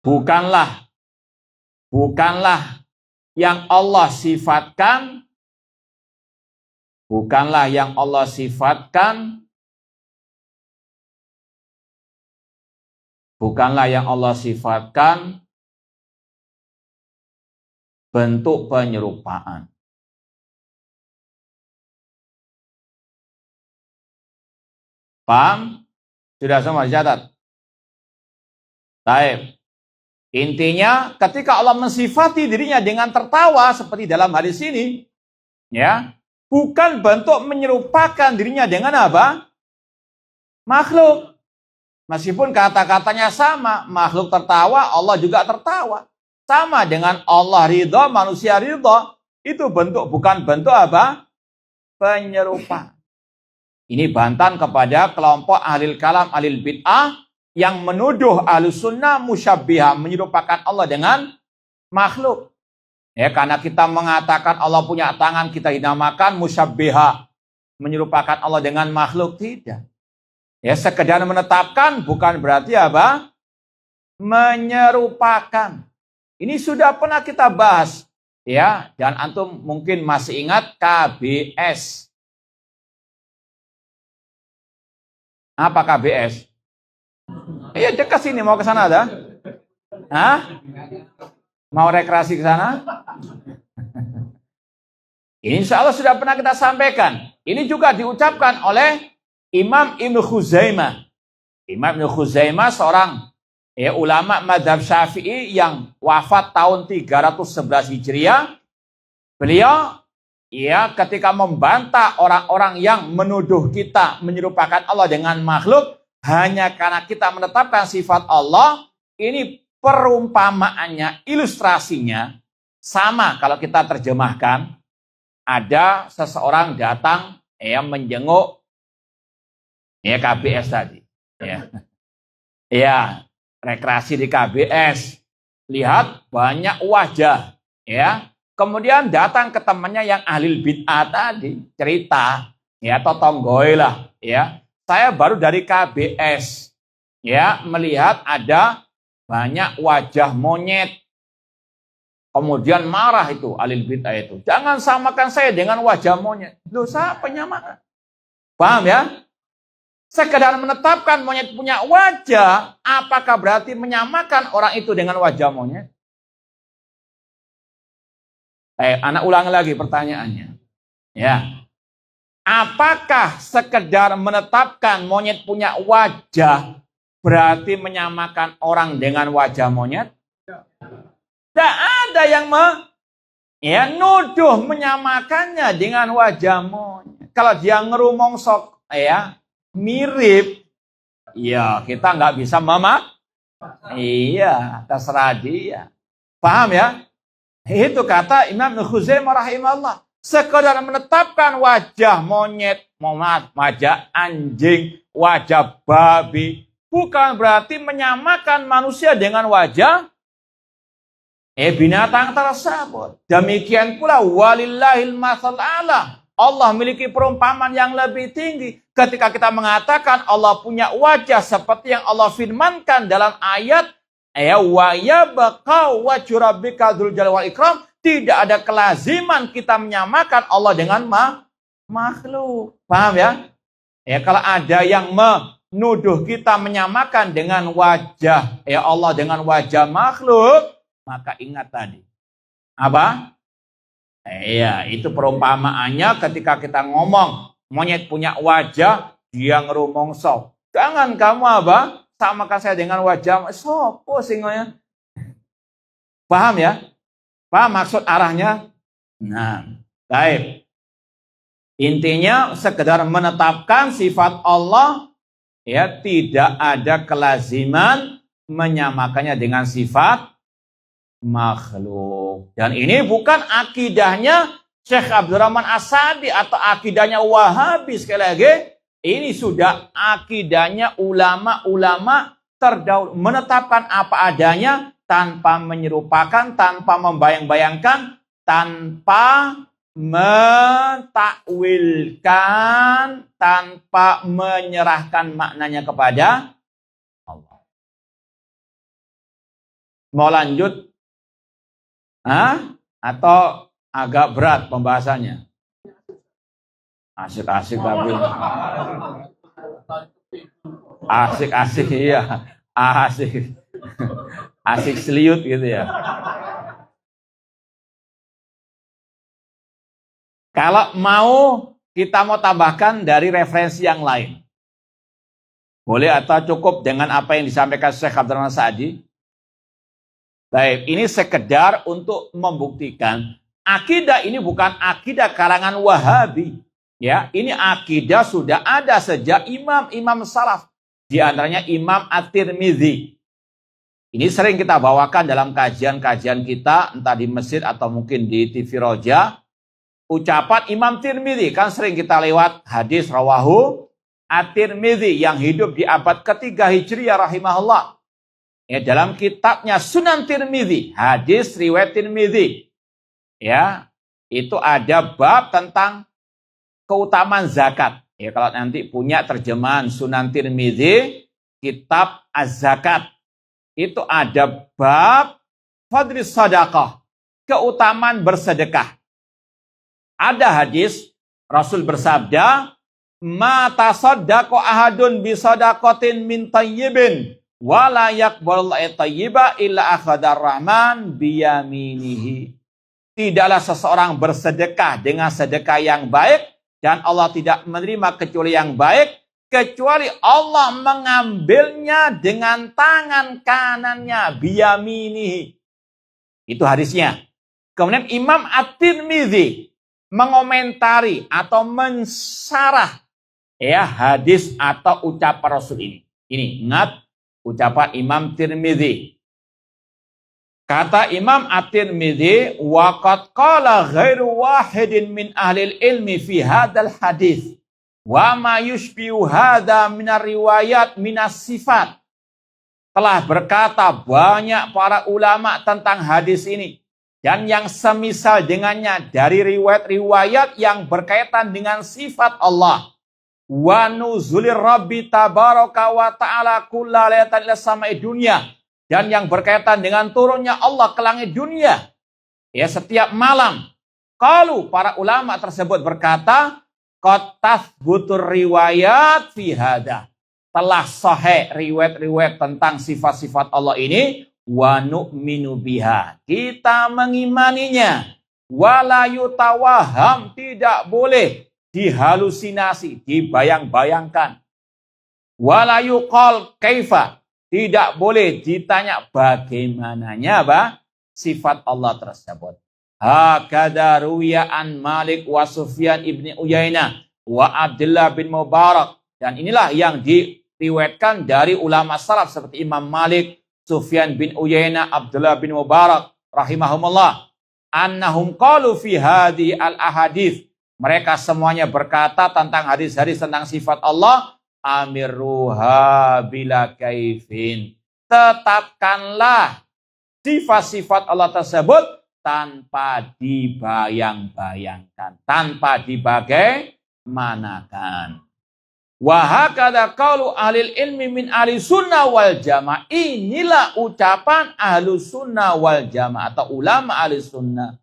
Bukanlah yang Allah sifatkan, bukanlah yang Allah sifatkan, bukanlah yang Allah sifatkan bentuk penyerupaan. Paham? Sudah semua dicatat? Baik. Intinya ketika Allah mensifati dirinya dengan tertawa seperti dalam hadis ini, ya, bukan bentuk menyerupakan dirinya dengan apa? Makhluk. Meskipun kata-katanya sama, makhluk tertawa, Allah juga tertawa. Sama dengan Allah ridho, manusia ridho, itu bentuk bukan bentuk apa? Penyerupa. Ini bantahan kepada kelompok ahlil kalam, ahlil bid'ah yang menuduh ahlus sunnah musyabbihah, menyerupakan Allah dengan makhluk. Ya, karena kita mengatakan Allah punya tangan, kita dinamakan musyabbihah, menyerupakan Allah dengan makhluk. Tidak. Ya, sekedar menetapkan bukan berarti apa? Menyerupakan. Ini sudah pernah kita bahas. Ya, dan antum mungkin masih ingat KBS. Apa KBS? Iya, dekat sini, mau ke sana ada? Hah? Mau rekreasi ke sana? Insya Allah sudah pernah kita sampaikan. Ini juga diucapkan oleh Imam Ibnu Khuzaimah. Imam Ibnu Khuzaimah seorang ulama mazhab Syafi'i yang wafat tahun 311 Hijriah. Beliau ketika membantah orang-orang yang menuduh kita menyerupakan Allah dengan makhluk hanya karena kita menetapkan sifat Allah, ini perumpamaannya, ilustrasinya sama kalau kita terjemahkan. Ada seseorang datang menjenguk KBS tadi. Rekreasi di KBS. Lihat banyak wajah. Kemudian datang ke temannya yang ahli bid'ah tadi. Cerita. Totonggoy lah. Saya baru dari KBS. Melihat ada banyak wajah monyet. Kemudian marah itu ahli bid'ah itu. Jangan samakan saya dengan wajah monyet. Loh, siapa penyamakan? Paham ya? Sekedar menetapkan monyet punya wajah, apakah berarti menyamakan orang itu dengan wajah monyet? Anak ulangi lagi pertanyaannya. Apakah sekedar menetapkan monyet punya wajah berarti menyamakan orang dengan wajah monyet? Tidak ada yang nuduh menyamakannya dengan wajah monyet. Kalau dia ngerumong sok mirip, kita nggak bisa terserah dia. Paham ya? Itu kata Imam Ibnu Khuzaimah rahimahullah. Sekedar menetapkan wajah monyet, wajah anjing, wajah babi, bukan berarti menyamakan manusia dengan wajah binatang tersebut. Demikian pula walillahil matsal a'la. Allah memiliki perumpamaan yang lebih tinggi. Ketika kita mengatakan Allah punya wajah seperti yang Allah firmankan dalam ayat wa yabqa wajhu rabbika dzul jalali wal ikram, tidak ada kelaziman kita menyamakan Allah dengan makhluk. Paham ya? Kalau ada yang menuduh kita menyamakan dengan wajah Allah dengan wajah makhluk, maka ingat tadi. Apa? Itu perumpamaannya ketika kita ngomong monyet punya wajah, dia ngerumongso. Jangan kamu samakan saya dengan wajah sopo singonya. Paham ya? Paham maksud arahnya? Nah, baik. Intinya sekedar menetapkan sifat Allah, tidak ada kelaziman menyamakannya dengan sifat makhluk. Dan ini bukan akidahnya Syekh Abdurrahman As-Sa'di atau akidahnya Wahabi. Sekali lagi, ini sudah akidahnya ulama-ulama terdahulu, menetapkan apa adanya tanpa menyerupakan, tanpa membayang-bayangkan, tanpa mentakwilkan tanpa menyerahkan maknanya kepada Allah. Mau lanjut? Atau agak berat pembahasannya? Asik-asik tapi. Asik-asik iya. Asik. Asik seliut gitu ya. Kalau mau kita mau tambahkan dari referensi yang lain. Boleh atau cukup dengan apa yang disampaikan Syekh Abdurrahman Sa'di? Baik, ini sekedar untuk membuktikan akidah ini bukan akidah karangan Wahabi. Ya, ini akidah sudah ada sejak imam-imam salaf. Di antaranya Imam At-Tirmidzi. Ini sering kita bawakan dalam kajian-kajian kita, entah di masjid atau mungkin di TV Roja. Ucapan Imam Tirmidzi, kan sering kita lewat hadis rawahu At-Tirmidzi yang hidup di abad ketiga Hijriyah rahimahullah. Ya, dalam kitabnya Sunan Tirmidzi, hadis riwayat Tirmidzi. Ya, itu ada bab tentang keutamaan zakat. Ya, kalau nanti punya terjemahan Sunan Tirmidzi, kitab Az-Zakat, itu ada bab fadlis sadaqah, keutamaan bersedekah. Ada hadis Rasul bersabda, "Ma tasaddaqu ahadun bi sadaqatin min tayyibin wa la yaqbalu tayyiba illa akhadar rahman bi yaminihi." Tidaklah seseorang bersedekah dengan sedekah yang baik dan Allah tidak menerima kecuali yang baik, kecuali Allah mengambilnya dengan tangan kanannya, biyaminihi. Itu hadisnya. Kemudian Imam At-Tirmidzi mengomentari atau mensarah ya hadis atau ucapan Rasul ini. Ini ingat ucapan Imam Tirmidzi. Kata Imam At-Tirmidzi, waqad qala ghairu wahidin min ahlil ilmi fi hadzal hadis wa ma yushbihu hadza minar riwayat minas sifat. Telah berkata banyak para ulama tentang hadis ini dan yang semisal dengannya dari riwayat-riwayat yang berkaitan dengan sifat Allah. Wa nuzulir rabbi tabaraka wa ta'ala kulla layatan ila sama'i dunya. Dan yang berkaitan dengan turunnya Allah ke langit dunia. Ya, setiap malam. Kalau para ulama tersebut berkata, qad tathbutur riwayat fi hada. Telah sahih riwayat-riwayat tentang sifat-sifat Allah ini. Wa nu'minu biha. Kita mengimaninya. Wa la yutawaham. Tidak boleh dihalusinasi, dibayang-bayangkan. Wa la yuqal kaifa. Tidak boleh ditanya bagaimananya sifat Allah tersebut. Hakadha ruwiya an Malik wa Sufyan ibni Uyainah wa Abdullah bin Mubarak. Dan inilah yang diriwayatkan dari ulama salaf seperti Imam Malik, Sufyan bin Uyainah, Abdullah bin Mubarak rahimahumullah. Annahum qalu fi hadhi al-ahadith. Mereka semuanya berkata tentang hadis-hadis tentang sifat Allah. Amirruha bila kaifin. Tetapkanlah sifat-sifat Allah tersebut tanpa dibayang-bayangkan, tanpa dibagaimanakan. Wa hakadha qaulu ahlil ilmi min ahli sunnah wal jamaah. Inilah ucapan ahlu sunnah wal jamaah atau ulama ahli sunnah.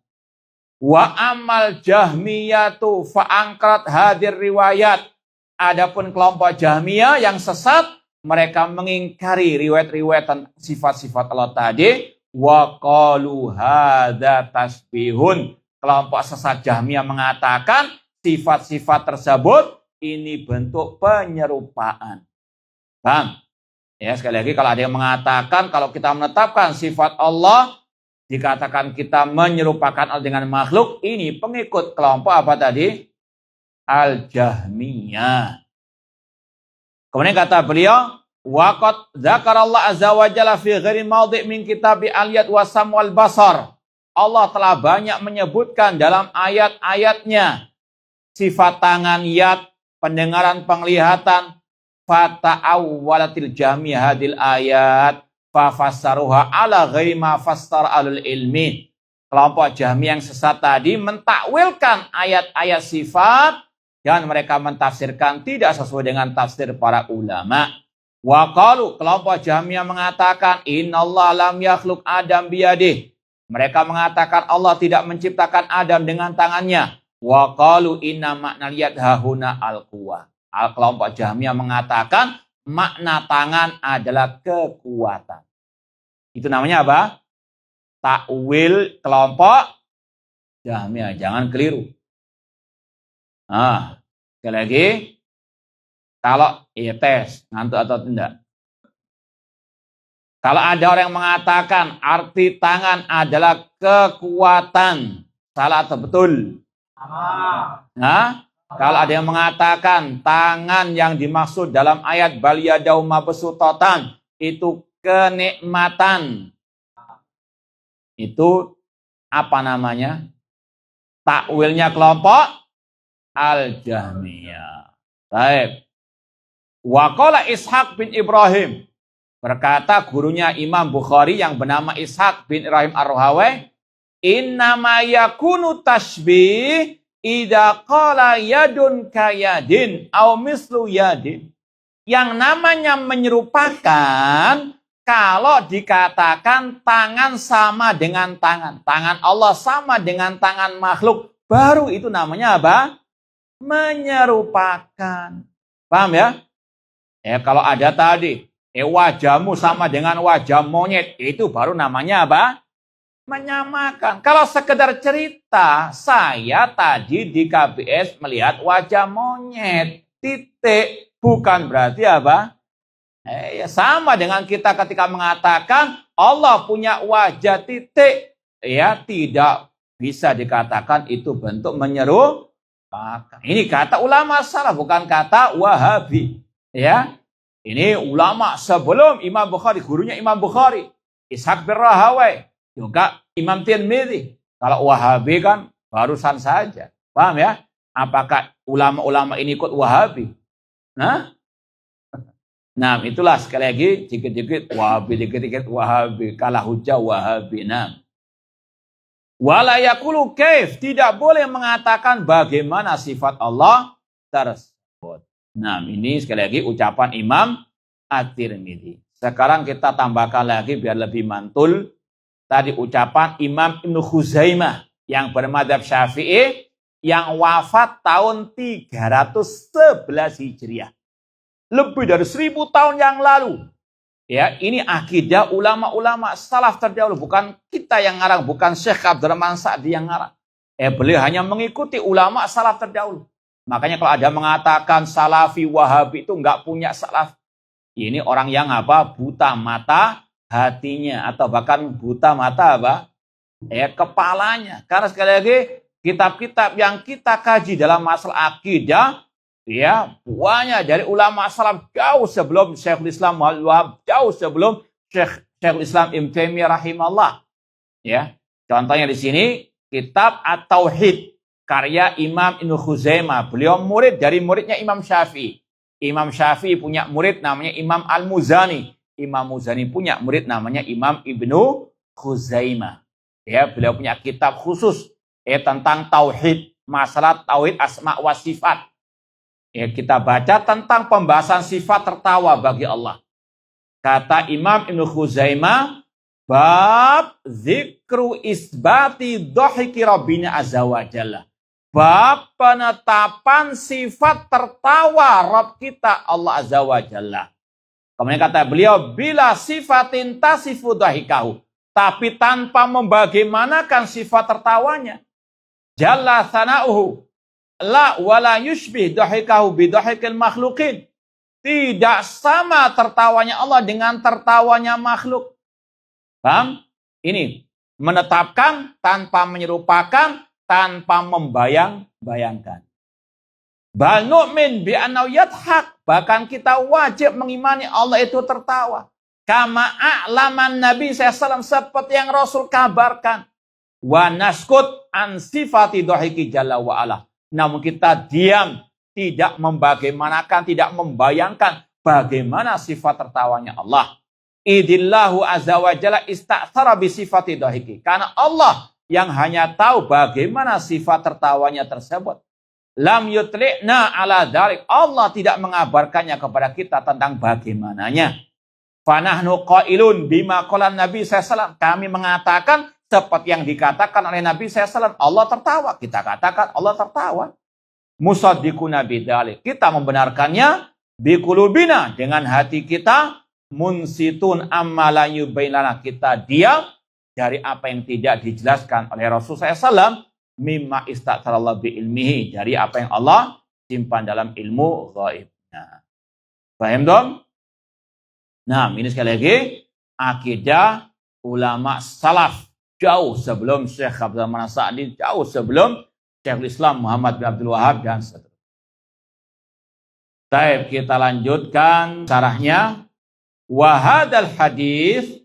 Wa amal jahmiyatu fa'angkrat hadir riwayat. Adapun kelompok Jahmiyah yang sesat, mereka mengingkari riwayat-riwayat tentang sifat-sifat Allah tadi. Wa qalu hadza tasbihun. Kelompok sesat Jahmiyah mengatakan sifat-sifat tersebut ini bentuk penyerupaan. Paham? Ya, sekali lagi kalau ada yang mengatakan kalau kita menetapkan sifat Allah dikatakan kita menyerupakan Allah dengan makhluk, ini pengikut kelompok apa tadi? Al-Jahmiyah. Kemudian kata beliau, waqad dzakarallahu azza wa jalla fi ghairi maudhi' min kitabi al-yad wa sam wal basar. Allah telah banyak menyebutkan dalam ayat-ayatnya sifat tangan, yad, pendengaran, penglihatan. Fata'awwalatil Jahmiyah hadil ayat fa fassaruha ala ghairi ma fassara alul ilmi. kelompok Jahmiyah yang sesat tadi mentakwilkan ayat-ayat sifat dan mereka mentafsirkan tidak sesuai dengan tafsir para ulama. Wa qalu, kelompok Jahmiyah mengatakan innallaha lam yakhluq Adam biyadih. Mereka mengatakan Allah tidak menciptakan Adam dengan tangannya. Wa qalu inna makna yad hahuna al-quwwah. Kelompok Jahmiyah mengatakan makna tangan adalah kekuatan. Itu namanya apa? Takwil kelompok Jahmiyah. Jangan keliru. Nah, sekali lagi. Kalau tes, ngantuk atau tidak. Kalau ada orang yang mengatakan arti tangan adalah kekuatan. Salah atau betul? Nah, kalau ada yang mengatakan tangan yang dimaksud dalam ayat bal yadahu mabsuutatan itu kenikmatan. Itu apa namanya? Takwilnya kelompok Al-Jahmiyah. Baik. Wa qala Ishaq bin Ibrahim. Berkata gurunya Imam Bukhari yang bernama Ishaq bin Ibrahim Ar-Rahawai, innama yakunu tashbih idza qala yadun kayadin aw mislu yadin. Yang namanya menyerupakan kalau dikatakan tangan sama dengan tangan. Tangan Allah sama dengan tangan makhluk. Baru itu namanya apa? Menyerupakan. Paham ya? Kalau ada tadi, wajahmu sama dengan wajah monyet, itu baru namanya apa? Menyamakan. Kalau sekedar cerita, saya tadi di KBS melihat wajah monyet, titik. Bukan berarti apa? Sama dengan kita ketika mengatakan Allah punya wajah titik. Ya, tidak bisa dikatakan itu bentuk menyerupakan. Ini kata ulama salaf, bukan kata Wahabi. Ya, ini ulama sebelum Imam Bukhari, gurunya Imam Bukhari, Ishaq bin Rahawai, juga Imam Tirmidzi. Kalau Wahabi kan barusan saja. Paham ya? Apakah ulama-ulama ini ikut Wahabi? Nah, itulah sekali lagi dikit-dikit Wahabi, dikit-dikit Wahabi, kalah hujah Wahabi. Nah, wala yaqulu kaif, tidak boleh mengatakan bagaimana sifat Allah tersebut. Nah, ini sekali lagi ucapan Imam At-Tirmidzi. Sekarang kita tambahkan lagi biar lebih mantul. Tadi ucapan Imam Ibnu Khuzaimah yang bermadzhab Syafi'i yang wafat tahun 311 Hijriah. Lebih dari 1000 tahun yang lalu. Ya, ini akidah ulama-ulama salaf terdahulu, bukan kita yang ngarang, bukan Syekh Abdurrahman Sa'di yang ngarang. Beliau hanya mengikuti ulama salaf terdahulu. Makanya kalau ada mengatakan Salafi Wahabi itu enggak punya salaf. Ini orang yang apa? Buta mata hatinya, atau bahkan buta mata apa? Kepalanya. Karena sekali lagi kitab-kitab yang kita kaji dalam masalah akidah, ya, banyak dari ulama salaf jauh sebelum Syekhul Islam Muhammad Wahab, jauh sebelum Syekhul Islam Ibnu Taimiyah rahimahullah. Ya, contohnya di sini kitab At-Tauhid karya Imam Ibnu Khuzaimah. Beliau murid dari muridnya Imam Syafi'i. Imam Syafi'i punya murid namanya Imam Al-Muzani. Imam Muzani punya murid namanya Imam Ibnu Khuzaimah. Ya, beliau punya kitab khusus tentang tauhid, masalah tauhid asma wa sifat. Kita baca tentang pembahasan sifat tertawa bagi Allah. Kata Imam Ibnu Khuzaimah, bab zikru isbati dhahiki rabbina azza wa jalla. Bab penetapan sifat tertawa Rabb kita Allah azza wa jalla. Kemudian kata beliau, bila sifatin tasifu dhahikahu, tapi tanpa membagaimanakan sifat tertawanya. Jalla thana'uhu, la wala yushbih dhahikahu bidhahikil makhlukin. Tidak sama tertawanya Allah dengan tertawanya makhluk. Paham? Ini menetapkan tanpa menyerupakan, tanpa membayang-bayangkan. Bal nu'min bi annahu yadhak, bahkan kita wajib mengimani Allah itu tertawa. Kama a'laman Nabi SAW, seperti yang Rasul kabarkan. Wa naskut an sifati dhahiki jalla wa ala. Namun kita diam, tidak membagaimanakan, tidak membayangkan bagaimana sifat tertawanya Allah. Idillahu azza wa jalla ista'thara bi sifati dhahiki. Karena Allah yang hanya tahu bagaimana sifat tertawanya tersebut. Lam yutli'na ala dzalik. Allah tidak mengabarkannya kepada kita tentang bagaimananya. Fanahnu qailun bima qala Nabi SAW. Kami mengatakan seperti yang dikatakan oleh Nabi SAW. Allah tertawa. Kita katakan Allah tertawa. Musaddiquna bidzalik. Kita membenarkannya biqulubina, dengan hati kita. Munsitun amma la yubainana. Kita diam dari apa yang tidak dijelaskan oleh Rasulullah SAW. Mimma istatarallahu bi ilmihi, dari apa yang Allah simpan dalam ilmu ghaibnya. Paham dong? Nah, ini sekali lagi akidah ulama salaf jauh sebelum Syekh Abdul Rahman As-Sa'di, jauh sebelum Syekhul Islam Muhammad bin Abdul Wahab dan seterusnya. Baik, kita lanjutkan syarahnya. Wa hadzal hadis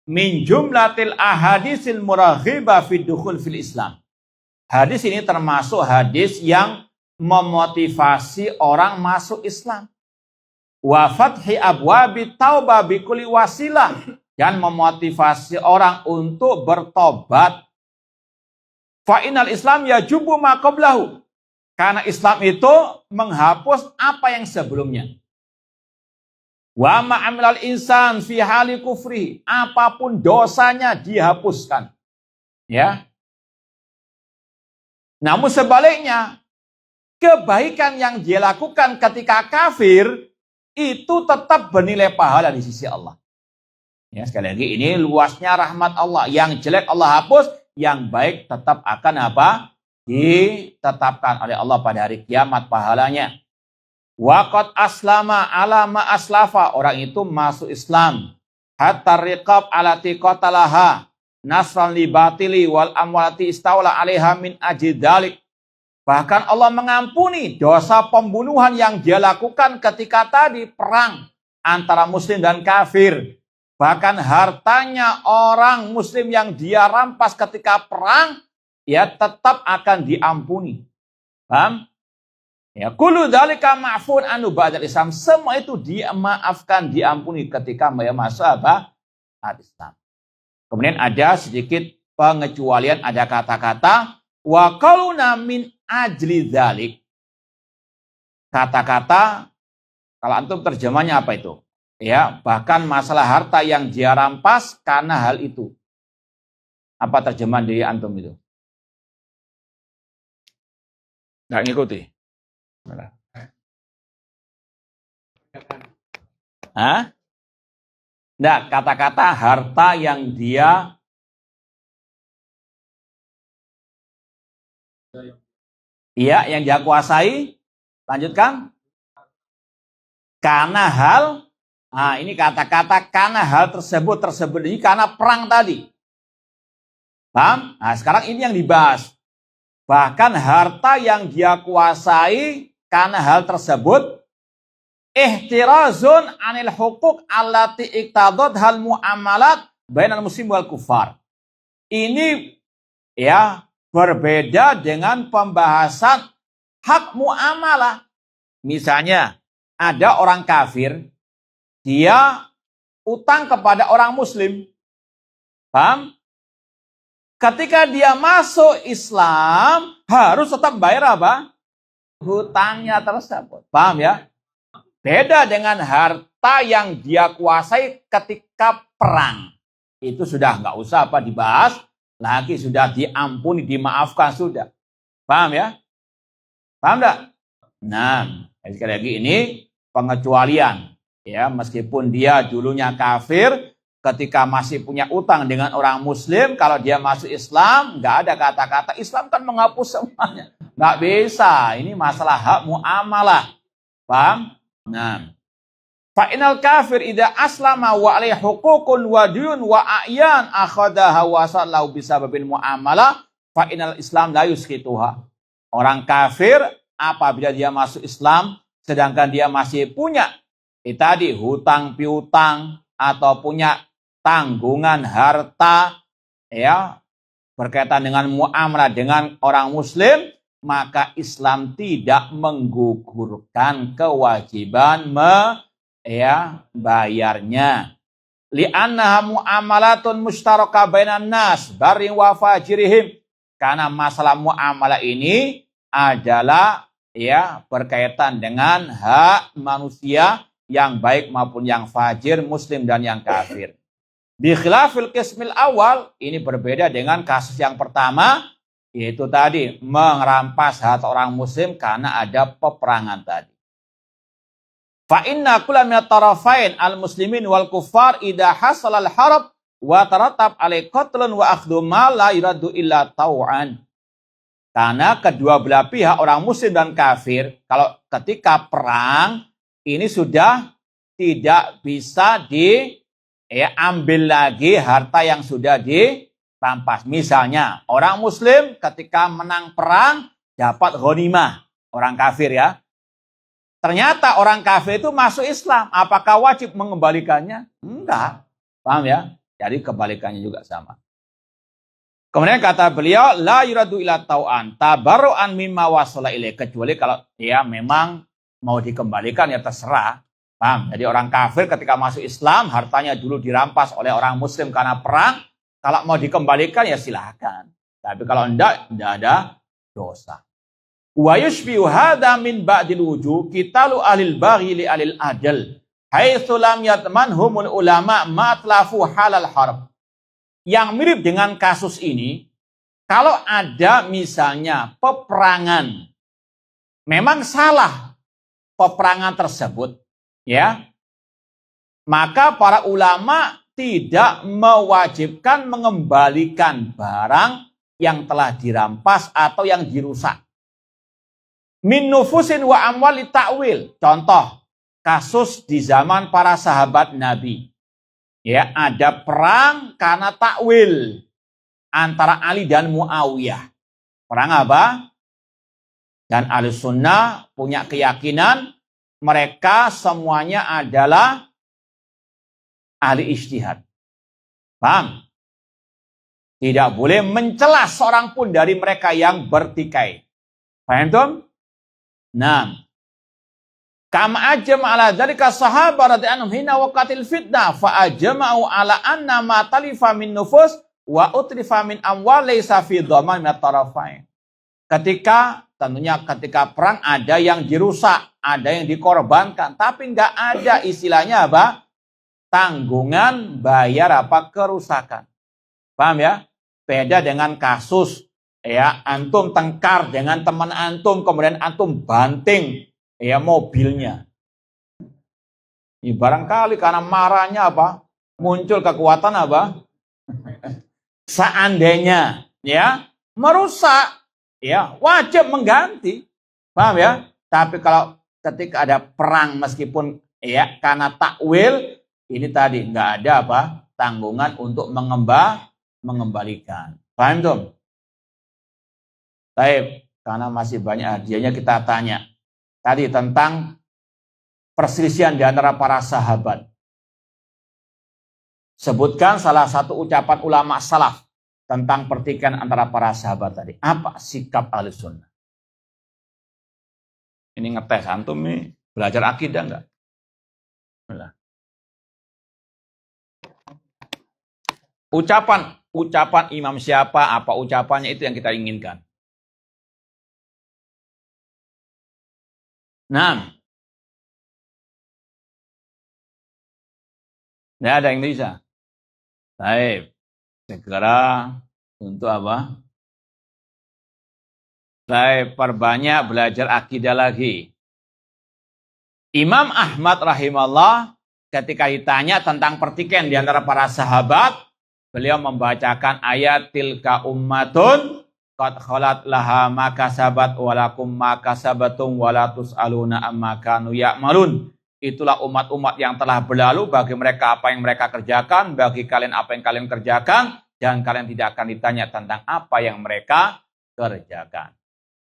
min jumlatil ahadisil muraghibah fi dukhul fil Islam. Hadis ini termasuk hadis yang memotivasi orang masuk Islam. Wa fathi abwabi taubah bi kulli wasilah, dan memotivasi orang untuk bertobat. Fa innal Islam yajubu ma qablahu. Karena Islam itu menghapus apa yang sebelumnya. Wa ma amilal insan fi hali kufri, apapun dosanya dihapuskan. Ya. Namun sebaliknya, kebaikan yang dia lakukan ketika kafir itu tetap bernilai pahala di sisi Allah. Ya, sekali lagi ini luasnya rahmat Allah. Yang jelek Allah hapus, yang baik tetap akan apa? Ditetapkan oleh Allah pada hari kiamat pahalanya. Waqad aslama ala ma aslafa, orang itu masuk Islam. Hatta riqab alati qatalaha nasran li batili wal amwati istawla alaiha min ajidalik. Bahkan Allah mengampuni dosa pembunuhan yang dia lakukan ketika tadi perang antara muslim dan kafir. Bahkan hartanya orang muslim yang dia rampas ketika perang, ya tetap akan diampuni. Paham? Ya, kullu dzalika ma'fun anu ba'dal Islam. Semua itu dimaafkan, diampuni ketika masuk apa? Islam. Kemudian ada sedikit pengecualian, ada kata-kata wa qaluna min ajli dzalik. Kata-kata, kalau antum terjemahnya apa itu? Ya, bahkan masalah harta yang dia rampas karena hal itu. Apa terjemahan dari antum itu? Nggak ngikuti? Hah? Nah, kata-kata harta yang dia yang dia kuasai, lanjutkan. Karena hal, ini kata-kata karena hal tersebut ini karena perang tadi. Paham? Nah, sekarang ini yang dibahas. Bahkan harta yang dia kuasai karena hal tersebut, ihtirazun anil hukuk allati iktadot hal mu'amalat bainal muslim wal kufar. Ini ya berbeda dengan pembahasan hak muamalah. Misalnya ada orang kafir, dia utang kepada orang muslim. Paham? Ketika dia masuk Islam, harus tetap bayar apa? Hutangnya tersebut. Paham ya? Beda dengan harta yang dia kuasai ketika perang. Itu sudah nggak usah dibahas lagi, sudah diampuni, dimaafkan sudah. Paham ya? Paham enggak? Nah, sekali lagi ini pengecualian. Ya, meskipun dia dulunya kafir, ketika masih punya utang dengan orang muslim, kalau dia masuk Islam, nggak ada kata-kata Islam kan menghapus semuanya. Nggak bisa. Ini masalah hak muamalah. Paham? Nah, fa inal kafir idza aslama wa alaihi huququn wa diyun wa a'yan akhadaha wa sallahu bisababil muamalah fa inal Islam la yuskituha. Orang kafir apabila dia masuk Islam sedangkan dia masih punya tadi hutang piutang atau punya tanggungan harta ya berkaitan dengan muamalah dengan orang muslim, maka Islam tidak menggugurkan kewajiban bayarnya. Li'annaha mu'amalatun mustaraka bainan nas barin wa fajirihim. Karena masalah muamalah ini adalah ya berkaitan dengan hak manusia yang baik maupun yang fajir, muslim dan yang kafir. Bi khilafil qismil awal, ini berbeda dengan kasus yang pertama, yaitu tadi merampas harta orang muslim karena ada peperangan tadi. Fa inna kulla min tarafain al-muslimin wal kuffar idza hasala al-harb wa tarattab alai qatlun wa akhdhu ma la yuradu illa tau'an. Karena kedua belah pihak orang muslim dan kafir, kalau ketika perang ini sudah tidak bisa diambil lagi harta yang sudah dirampas. Misalnya orang muslim ketika menang perang dapat ghanimah, orang kafir ya. Ternyata orang kafir itu masuk Islam, apakah wajib mengembalikannya? Enggak. Paham ya? Jadi kebalikannya juga sama. Kemudian kata beliau, la yuradu ila tau'an, tabarru'an mimma wasala ilaih. Kecuali kalau dia memang mau dikembalikan ya terserah. Paham? Jadi orang kafir ketika masuk Islam, hartanya dulu dirampas oleh orang muslim karena perang. Kalau mau dikembalikan ya silakan. Tapi kalau enggak ada dosa. Wa yushbihu hadha min ba'dil wujuh qitalu ahlil baghi li ahlil adl. Haitsu lam yatmanhumul ulama matlafu halal harb. Yang mirip dengan kasus ini, kalau ada misalnya peperangan, memang salah peperangan tersebut, ya, maka para ulama tidak mewajibkan mengembalikan barang yang telah dirampas atau yang dirusak. Min nufusin wa amwali ta'wil. Contoh, kasus di zaman para sahabat Nabi. Ya, ada perang karena takwil antara Ali dan Muawiyah. Perang apa? Dan Ahlussunnah punya keyakinan mereka semuanya adalah ahli ijtihad. Paham? Tidak boleh mencela seorang pun dari mereka yang bertikai. Paham tuh? Nah, kama ajma ala dzalika sahabat radhiyallahu anhum hina waqatil fitnah fa ajma'u ala anna ma talifa min nufus wa utrifa min amwal laysa fi dhaman min tarafain. Tentunya ketika perang ada yang dirusak, ada yang dikorbankan, tapi enggak ada istilahnya apa? Tanggungan bayar apa kerusakan. Paham ya? Beda dengan kasus ya, antum tengkar dengan teman antum, kemudian antum banting ya mobilnya. Ya, barangkali karena marahnya apa? Muncul kekuatan apa? Seandainya ya merusak, ya wajib mengganti. Paham ya? Tapi kalau ketika ada perang meskipun ya karena takwil, ini tadi nggak ada apa? Tanggungan untuk mengembalikan. Paham tuh? Baik, karena masih banyak hadiahnya kita tanya. Tadi tentang perselisihan di antara para sahabat. Sebutkan salah satu ucapan ulama salaf tentang pertikaian antara para sahabat tadi. Apa sikap Ahlussunnah? Ini ngetes antum nih, belajar akidah enggak? Ucapan imam siapa, apa ucapannya itu yang kita inginkan. Nah, tidak ada yang bisa. Baik, segera untuk apa? Baik, perbanyak belajar akidah lagi. Imam Ahmad rahimahullah ketika ditanya tentang pertikaian di antara para sahabat, beliau membacakan ayat tilka ummatun qad khalat laha ma kasabat walakum ma kasabatum wala tusaluna amma kanu ya'malun. Itulah umat-umat yang telah berlalu, bagi mereka apa yang mereka kerjakan, bagi kalian apa yang kalian kerjakan, dan kalian tidak akan ditanya tentang apa yang mereka kerjakan.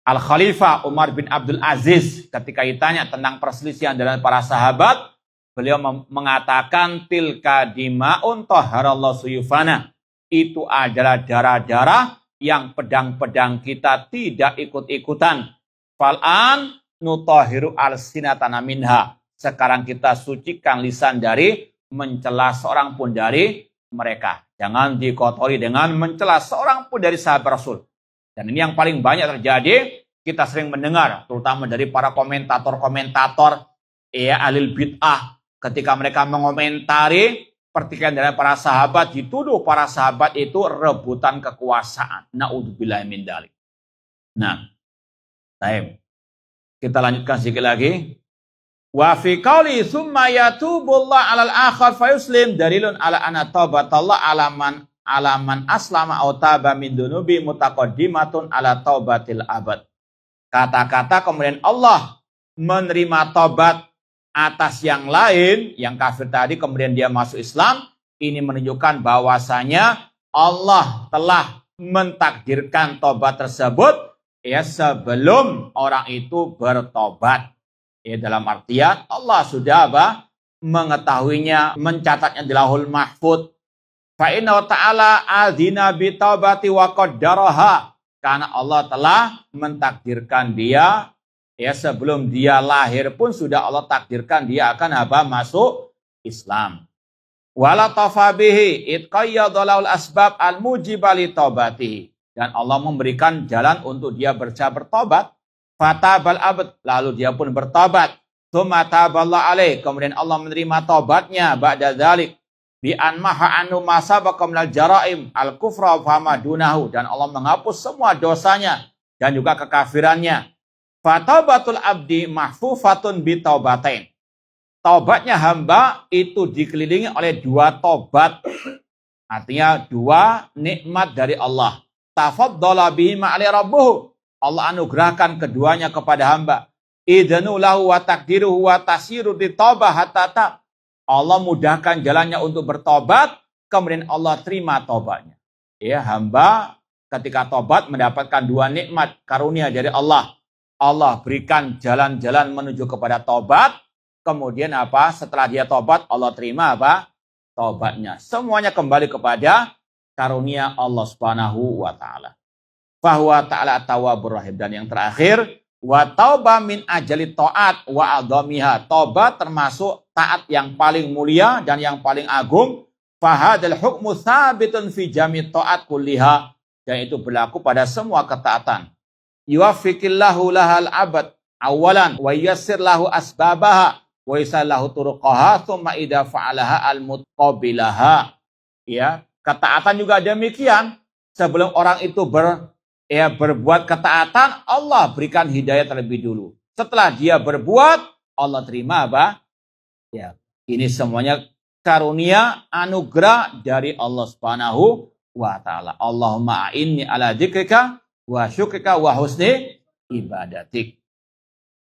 Al-Khalifah Umar bin Abdul Aziz ketika ditanya tentang perselisihan dari para sahabat, beliau mengatakan tilka dima'un taharallahu suyufana. Itu adalah darah-darah yang pedang-pedang kita tidak ikut-ikutan. Fal'an nutahiru al-sinatana minha. Sekarang kita sucikan lisan dari mencela seorang pun dari mereka. Jangan dikotori dengan mencela seorang pun dari sahabat Rasul. Dan ini yang paling banyak terjadi, kita sering mendengar, terutama dari para komentator-komentator, alil bid'ah, ketika mereka mengomentari pertikaian dari para sahabat, dituduh para sahabat itu rebutan kekuasaan. Na'udzubillahi min dzalik. Nah, baik. Kita lanjutkan sedikit lagi. Wa fi qauli tsumma yatubullah 'alal akhar fayuslim dalilun ala anna taubatallah 'alaman aslama aw taba min dunubi mutaqaddimatun ala taubatil abad. Kata-kata kemudian Allah menerima taubat atas yang lain, yang kafir tadi kemudian dia masuk Islam, ini menunjukkan bahwasanya Allah telah mentakdirkan taubat tersebut sebelum orang itu bertobat. Dalam artian Allah sudah mengetahuinya, mencatatnya di Lauhul Mahfuz. Fa inna ta'ala adzina bi taubati wa qaddaraha. Karena Allah telah mentakdirkan dia, sebelum dia lahir pun sudah Allah takdirkan dia akan masuk Islam. Wala tafabihi itqayyadul asbab al-mujiba li taubatihi. Dan Allah memberikan jalan untuk dia bertobat. Fatabal abad, lalu dia pun bertobat. Tsumma taballahu alaih, kemudian Allah menerima tobatnya ba'da dzalik bi an maha anhu ma sabaqa minal jaraim al kufra wa ma dunahu, dan Allah menghapus semua dosanya dan juga kekafirannya. Fatabatul abdi mahfufatun bi taubatain. Taubatnya hamba itu dikelilingi oleh dua taubat. Artinya dua nikmat dari Allah. Tafaddala bihi ma'ali rabbuhu. Allah anugerahkan keduanya kepada hamba. Idanu lahu wa takdiruhu wa tasiru di taubah hatta. Allah mudahkan jalannya untuk bertobat, kemudian Allah terima tobatnya. Hamba ketika tobat mendapatkan dua nikmat karunia dari Allah. Allah berikan jalan-jalan menuju kepada tobat, kemudian setelah dia tobat Allah terima tobatnya. Semuanya kembali kepada karunia Allah Subhanahu wa taala. Bahwa ta'ala tawwabur rahim. Dan yang terakhir, wa taubah min ajali ta'at wa adhamiha. Taubat termasuk taat yang paling mulia dan yang paling agung. Fahadal hukmu thabitun fi jami' ta'at kulliha. Dan itu berlaku pada semua ketaatan. Yuwaffiqillahu lahal abad awalan wa yassir lahu asbabaha wa yasallahu turuqaha thumma idza fa'alaha al-mutqabilaha. Ketaatan juga demikian. Sebelum orang itu berbuat ketaatan, Allah berikan hidayah terlebih dulu. Setelah dia berbuat, Allah terima ini semuanya karunia anugerah dari Allah Subhanahu wa taala. Allahumma a'inni ala dzikrika wa syukrika wa husni ibadatik.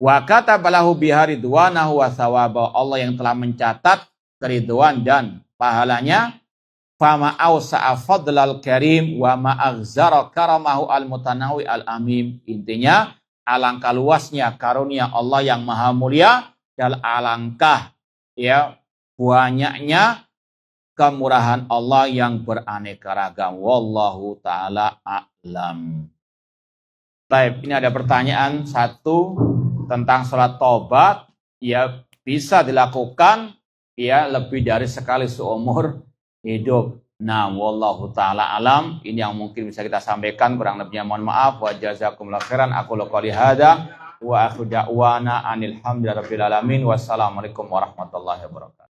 Wa katabalahu biha ridwanahu wa thawaba. Allah yang telah mencatat keridhaan dan pahalanya. Fama awsa'a fadlal karim wa ma'aghzara karamahu al-mutanawi al-amim. Intinya, alangkah luasnya karunia Allah yang maha mulia dan alangkah banyaknya kemurahan Allah yang beraneka ragam. Wallahu ta'ala a'lam. Baik, ini ada pertanyaan satu tentang sholat taubat. Bisa dilakukan lebih dari sekali seumur hidup. Nah, wallahu ta'ala alam. Ini yang mungkin bisa kita sampaikan. Kurang lebihnya mohon maaf. Wa jazakumullahu khairan. Aku qouli hadza wa akhiru da'wana anil hamdulillahi rabbil alamin. Wassalamualaikum warahmatullahi wabarakatuh.